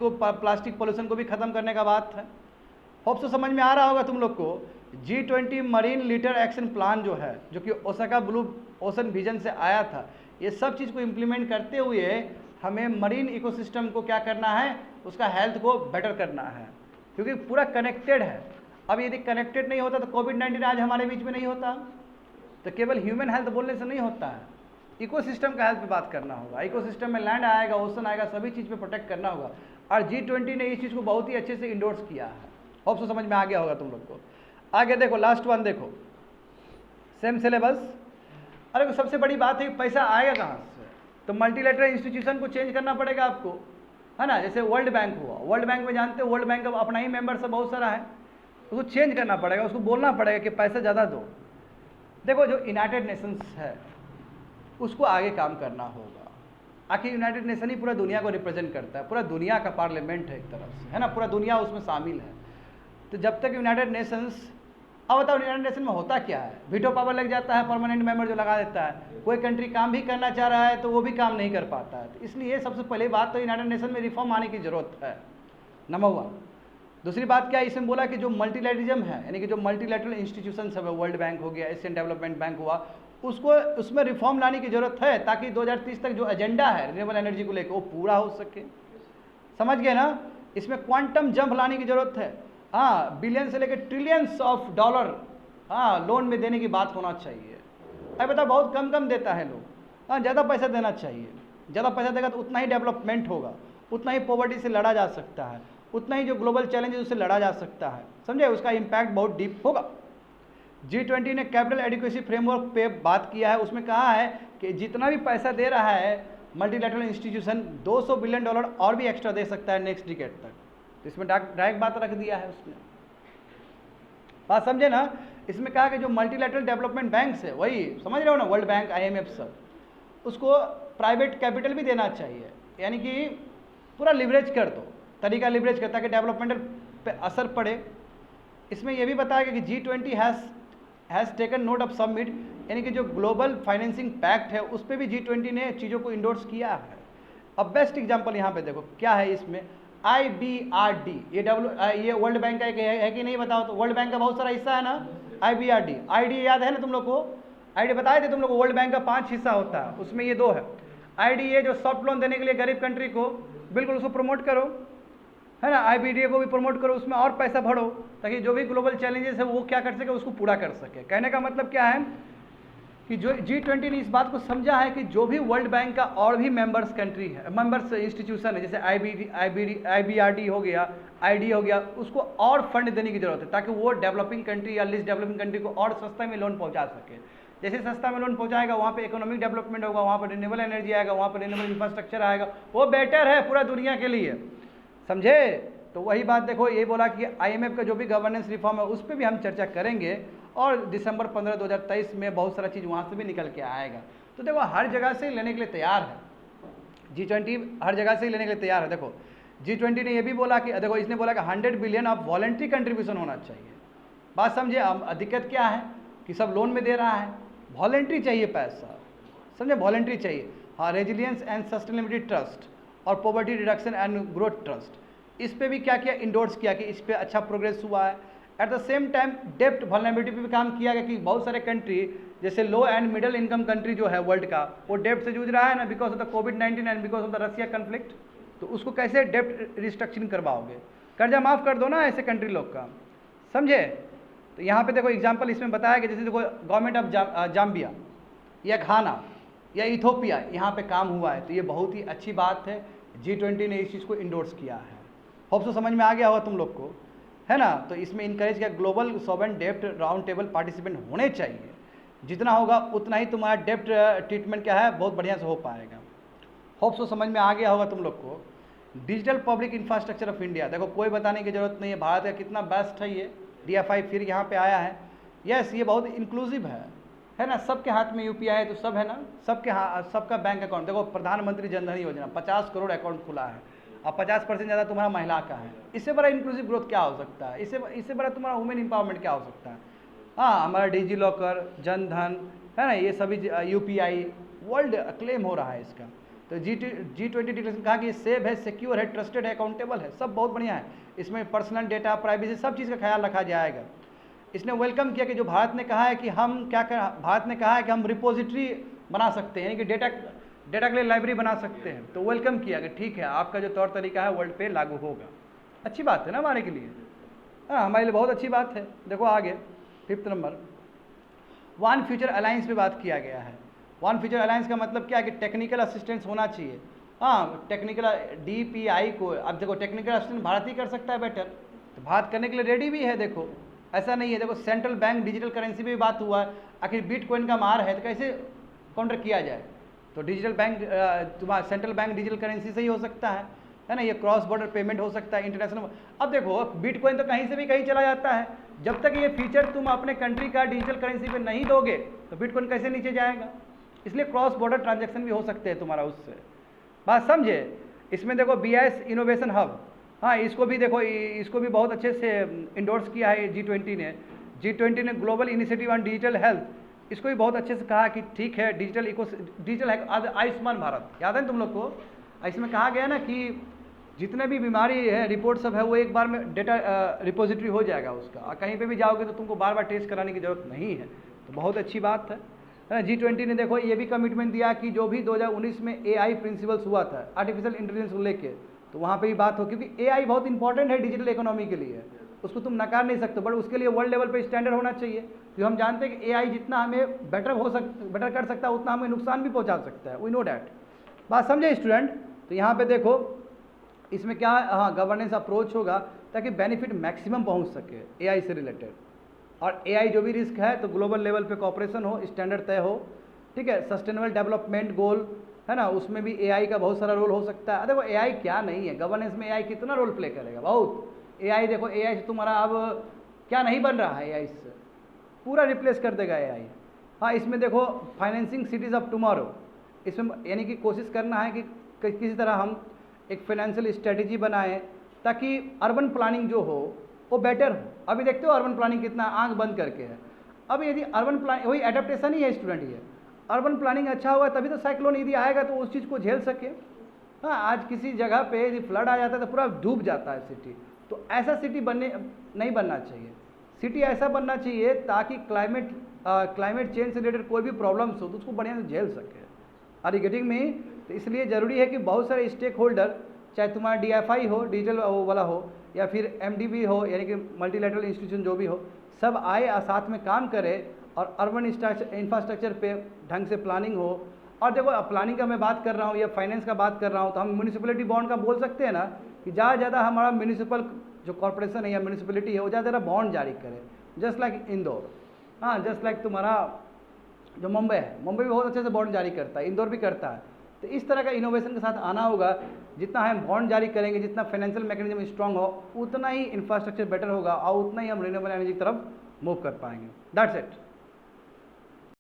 पोल्यूशन को भी खत्म करने का बात है। होप तो समझ में आ रहा होगा तुम लोग को। G20 marine litre action plan जो है, जो कि ओसाका ब्लू ओशन विजन से आया था, ये सब चीज़ को इम्प्लीमेंट करते हुए हमें मरीन इकोसिस्टम को क्या करना है, उसका हेल्थ को बेटर करना है, क्योंकि पूरा कनेक्टेड है। अब यदि कनेक्टेड नहीं होता तो कोविड-19 आज हमारे बीच में नहीं होता। तो केवल ह्यूमन हेल्थ बोलने से नहीं होता है, इकोसिस्टम का हेल्थ पे बात करना होगा। इकोसिस्टम में लैंड आएगा, ओशन आएगा, सभी चीज़ पे प्रोटेक्ट करना होगा। और G20 ने इस चीज़ को बहुत ही अच्छे से इंडोर्स किया है। होप तो समझ में आ गया होगा तुम लोग को। आगे देखो लास्ट वन देखो, सेम सिलेबस। अरे सबसे बड़ी बात है कि पैसा आएगा कहाँ से, तो मल्टीलेटरल इंस्टीट्यूशन को चेंज करना पड़ेगा आपको, है ना। जैसे वर्ल्ड बैंक हुआ, वर्ल्ड बैंक में जानते हो वर्ल्ड बैंक का अपना ही मेंबर सब बहुत सारा है, उसको चेंज करना पड़ेगा, उसको बोलना पड़ेगा कि पैसा ज़्यादा दो। देखो जो यूनाइटेड नेशंस है उसको आगे काम करना होगा। आखिर यूनाइटेड नेशन ही पूरा दुनिया को रिप्रेजेंट करता है, पूरा दुनिया का पार्लियामेंट है एक तरफ से, है ना, पूरा दुनिया उसमें शामिल है। तो जब तक यूनाइटेड नेशंस अब बताओ यूनाइटेड नेशन में होता क्या है, वीटो पावर लग जाता है, परमानेंट मेंबर जो लगा देता है, कोई कंट्री काम भी करना चाह रहा है तो वो भी काम नहीं कर पाता है। तो इसलिए सबसे पहली बात तो यूनाइटेड नेशन में रिफॉर्म आने की जरूरत है, नंबर 1। दूसरी बात क्या है, इसमें बोला कि जो मल्टीलैटरिज्म है, यानी कि जो मल्टीलैटरल इंस्टीट्यूशन है, वर्ल्ड बैंक हो गया, एशियन डेवलपमेंट बैंक हुआ, उसको उसमें रिफॉर्म लाने की जरूरत है ताकि 2030 तक जो एजेंडा है रिन्यूएबल एनर्जी को लेकर वो पूरा हो सके। समझ गए ना, इसमें क्वांटम जंप लाने की जरूरत है। हाँ, बिलियन से लेकर ट्रिलियंस ऑफ डॉलर लोन में देने की बात होना चाहिए। अरे बता, बहुत कम देता है लोग, ज़्यादा पैसा देना चाहिए। ज़्यादा पैसा देगा तो उतना ही डेवलपमेंट होगा, उतना ही पॉवर्टी से लड़ा जा सकता है, उतना ही जो ग्लोबल चैलेंज है उससे लड़ा जा सकता है, समझे, उसका इम्पैक्ट बहुत डीप होगा। G20 ने कैपिटल एडिक्वेसी फ्रेमवर्क पे बात किया है, उसमें कहा है कि जितना भी पैसा दे रहा है मल्टीलैटरल इंस्टीट्यूशन, $200 बिलियन और भी एक्स्ट्रा दे सकता है नेक्स्ट डिकेड तक। तो इसमें डायरेक्ट बात रख दिया है उसने, बात समझे ना। इसमें कहा कि जो मल्टीलैटरल डेवलपमेंट बैंक्स है, वही समझ रहे हो ना, वर्ल्ड बैंक, IMF सब, उसको प्राइवेट कैपिटल भी देना चाहिए, यानी कि पूरा लिवरेज कर दो, तरीका लिवरेज कर, ताकि डेवलपमेंटल पे असर पड़े। इसमें यह भी बताया गया कि G20 has taken note of submit, यानी कि जो ग्लोबल फाइनेंसिंग पैक्ट है उस पर भी G20 ने चीज़ों को इंडोर्स किया है। अब बेस्ट एग्जांपल यहाँ पे देखो क्या है, इसमें IBRD, ये वर्ल्ड बैंक का है कि नहीं बताओ तो, वर्ल्ड बैंक का बहुत सारा हिस्सा है ना, IBRD, ID याद है ना तुम लोग को, ID बताए थे तुम लोग को, वर्ल्ड बैंक का 5 हिस्सा होता है, उसमें ये 2 है। IDA जो सॉफ्ट लोन देने के लिए गरीब कंट्री को, बिल्कुल उसको प्रमोट करो, है ना, IBDA को भी प्रमोट करो, उसमें और पैसा भरो ताकि जो भी ग्लोबल चैलेंजेस है वो क्या कर सके, उसको पूरा कर सके। कहने का मतलब क्या है कि जो G20 ने इस बात को समझा है कि जो भी वर्ल्ड बैंक का और भी मेंबर्स कंट्री है, मेंबर्स इंस्टीट्यूशन है, जैसे IBRD हो गया, ID हो गया, उसको और फंड देने की जरूरत है ताकि वो डेवलपिंग कंट्री या लिस्ट डेवलपिंग कंट्री को और सस्ता में लोन पहुंचा सके। जैसे सस्ता में लोन पहुंचाएगा वहाँ पे इकोनॉमिक डेवलपमेंट होगा, वहाँ पर रिन्यूएबल एनर्जी आएगा, वहाँ पर रिन्यूएबल इंफ्रास्ट्रक्चर आएगा, वो बेटर है पूरा दुनिया के लिए, समझे। तो वही बात देखो, ये बोला कि IMF का जो भी गवर्नेंस रिफॉर्म है उस पर भी हम चर्चा करेंगे और दिसंबर 15, 2023 में बहुत सारा चीज़ वहाँ से भी निकल के आएगा। तो देखो हर जगह से लेने के लिए तैयार है, G20 हर जगह से लेने के लिए तैयार है। देखो G20 ने ये भी बोला कि देखो इसने बोला कि 100 बिलियन ऑफ वॉलंटरी कंट्रीब्यूशन होना चाहिए। बात समझे, दिक्कत क्या है कि सब लोन में दे रहा है, वॉलंटरी चाहिए पैसा, समझे, वॉलंटरी चाहिए। हाँ, रेजिलियंस एंड सस्टेनेबिलिटी ट्रस्ट और poverty reduction and growth trust, इस पे भी क्या किया, इंडोर्स किया कि इस पे अच्छा प्रोग्रेस हुआ है। एट द सेम टाइम डेप्ट वल्नरेबिलिटी पे भी काम किया गया कि बहुत सारे कंट्री जैसे लो एंड मिडिल इनकम कंट्री जो है वर्ल्ड का, वो डेप्ट से जूझ रहा है ना, बिकॉज ऑफ द कोविड-19 and because of the Russia conflict. तो उसको कैसे डेप्ट रिस्ट्रक्चरिंग करवाओगे, कर्जा माफ़ कर दो ना ऐसे कंट्री लोग का, समझे। तो यहाँ पे देखो एग्जाम्पल इसमें बताया गया, जैसे देखो गवर्नमेंट ऑफ जाम्बिया या घाना या इथोपिया, यहाँ पे काम हुआ है, तो ये बहुत ही अच्छी बात है। G20 ने इस चीज़ को इंडोर्स किया है। होप सो समझ में आ गया होगा तुम लोग को, है ना। तो इसमें इनकरेज किया ग्लोबल सॉवरेन डेप्ट राउंड टेबल पार्टिसिपेंट होने चाहिए, जितना होगा उतना ही तुम्हारा डेप्ट ट्रीटमेंट क्या है बहुत बढ़िया से हो पाएगा। होप सो समझ में आ गया होगा तुम लोग को। Digital public infrastructure of India, देखो कोई बताने की जरूरत नहीं है, भारत का कितना बेस्ट है ये, DFI फिर यहाँ पे आया है। यस, ये बहुत इंक्लूसिव है ना, सबके हाथ में UPI है तो सब है ना, सबका बैंक अकाउंट। देखो प्रधानमंत्री जनधन योजना 50 करोड़ अकाउंट खुला है, अब 50% ज़्यादा तुम्हारा महिला का है। इससे बड़ा इंक्लूसिव ग्रोथ क्या हो सकता है, इससे बड़ा तुम्हारा वुमेन इंपावरमेंट क्या हो सकता है। हाँ, हमारा डिजी लॉकर, जनधन, है ना, ये सभी UPI वर्ल्ड क्लेम हो रहा है इसका। तो G20 डिक्लेरेशन कहा कि ये सेफ है, सिक्योर है, ट्रस्टेड है, अकाउंटेबल है, सब बहुत बढ़िया है। इसमें पर्सनल डेटा, प्राइवेसी, सब चीज़ का ख्याल रखा जाएगा। इसने वेलकम किया कि जो भारत ने कहा है कि भारत ने कहा है कि हम रिपोजिटरी बना सकते हैं, यानी कि डेटा के लिए लाइब्रेरी बना सकते हैं। तो वेलकम किया कि ठीक है, आपका जो तौर तरीका है वर्ल्ड पे लागू होगा। अच्छी बात है ना हमारे के लिए, हाँ हमारे लिए बहुत अच्छी बात है। देखो आगे 5th number, one future alliance पे बात किया गया है। वन फ्यूचर अलायंस का मतलब क्या है कि टेक्निकल असिस्टेंस होना चाहिए। हाँ, टेक्निकल DPI को, अब देखो टेक्निकल असिस्टेंस भारत ही कर सकता है बेटर, तो भारत करने के लिए रेडी भी है। देखो ऐसा नहीं है, देखो सेंट्रल बैंक डिजिटल करेंसी पे भी बात हुआ है, आखिर बिटकॉइन का मार है तो कैसे काउंटर किया जाए। तो डिजिटल बैंक, तुम्हारा सेंट्रल बैंक डिजिटल करेंसी से ही हो सकता है ना, ये क्रॉस बॉर्डर पेमेंट हो सकता है, इंटरनेशनल। अब देखो बिटकॉइन तो कहीं से भी कहीं चला जाता है, जब तक ये फीचर तुम अपने कंट्री का डिजिटल करेंसी पे नहीं दोगे तो बिटकॉइन कैसे नीचे जाएगा। इसलिए क्रॉस बॉर्डर ट्रांजैक्शन भी हो सकते हैं तुम्हारा उससे, बात समझे। इसमें देखो BIS इनोवेशन हब, हाँ इसको भी देखो, इसको भी बहुत अच्छे से इंडोर्स किया है G20 ने। G20 ने global initiative on digital health, इसको भी बहुत अच्छे से कहा कि ठीक है डिजिटल है आयुष्मान भारत, याद है तुम लोग को? इसमें कहा गया ना कि जितने भी बीमारी है रिपोर्ट सब है वो एक बार में डेटा रिपोजिटरी हो जाएगा उसका, और कहीं पे भी जाओगे तो तुमको बार बार टेस्ट कराने की जरूरत नहीं है, तो बहुत अच्छी बात है ना। G20 ने देखो ये भी कमिटमेंट दिया कि जो भी 2019 में AI प्रिंसिपल्स हुआ था आर्टिफिशियल इंटेलिजेंस को लेके, तो वहाँ पे भी बात हो, क्योंकि AI बहुत इंपॉर्टेंट है डिजिटल इकोनॉमी के लिए, उसको तुम नकार नहीं सकते, बट उसके लिए वर्ल्ड लेवल पे स्टैंडर्ड होना चाहिए। तो हम जानते हैं कि AI जितना हमें बेटर कर सकता है उतना हमें नुकसान भी पहुँचा सकता है, वी नो डैट। बात समझे स्टूडेंट? तो यहाँ पे देखो इसमें क्या, हाँ गवर्नेंस अप्रोच होगा ताकि बेनिफिट मैक्सिमम पहुँच सके AI से रिलेटेड, और AI जो भी रिस्क है तो ग्लोबल लेवल पे कॉपरेशन हो, स्टैंडर्ड तय हो, ठीक है। सस्टेनेबल डेवलपमेंट गोल है ना, उसमें भी AI का बहुत सारा रोल हो सकता है। देखो AI क्या नहीं है, गवर्नेंस में AI कितना रोल प्ले करेगा, बहुत। AI देखो AI से तुम्हारा अब क्या नहीं बन रहा है, AI से पूरा रिप्लेस कर देगा AI। हाँ इसमें देखो फाइनेंसिंग सिटीज़ ऑफ टुमारो, इसमें यानी कि कोशिश करना है कि किसी तरह हम एक फाइनेंशियल स्ट्रेटेजी बनाएं ताकि अर्बन प्लानिंग जो हो वो बेटर हो। अभी देखते हो अर्बन प्लानिंग कितना आंख बंद करके है। अब यदि अर्बन प्लानिंग, वही एडेप्टेशन ही है स्टूडेंट, ये अर्बन प्लानिंग अच्छा होगा तभी तो साइक्लोन यदि आएगा तो उस चीज़ को झेल सके। हाँ आज किसी जगह पे यदि फ्लड आ जाता है तो पूरा डूब जाता है सिटी, तो ऐसा सिटी नहीं बनना चाहिए। सिटी ऐसा बनना चाहिए ताकि क्लाइमेट चेंज से रिलेटेड कोई भी प्रॉब्लम्स हो तो उसको बढ़िया से झेल सके। Are you getting me? तो इसलिए ज़रूरी है कि बहुत सारे स्टेक होल्डर, चाहे तुम्हारा DFI हो डिजिटल वाला हो या फिर MDB हो यानी कि मल्टीलैटरल इंस्टीट्यूशन जो भी हो, सब आए और साथ में काम करे और अर्बन इंफ्रास्ट्रक्चर पे ढंग से प्लानिंग हो। और देखो प्लानिंग का मैं बात कर रहा हूँ या फाइनेंस का बात कर रहा हूँ तो हम म्यूनिसिपलिटी बॉन्ड का बोल सकते हैं ना कि ज़्यादा ज़्यादा हमारा म्यूनिसिपल जो कॉर्पोरेशन है या म्यूनिसिपलिटी है वो ज़्यादा ज़्यादा बॉन्ड जारी करे, जस्ट लाइक इंदौर। हाँ जस्ट लाइक तुम्हारा जो मुंबई है, मुंबई भी बहुत अच्छे से बॉन्ड जारी करता है, इंदौर भी करता है। तो इस तरह का इनोवेशन के साथ आना होगा। जितना हम बॉन्ड जारी करेंगे, जितना फाइनेंशियल मैकेनिज्म स्ट्रांग हो, उतना ही इंफ्रास्ट्रक्चर बेटर होगा और उतना ही हम रिन्यूएबल एनर्जी की तरफ मूव कर पाएंगे। That's it.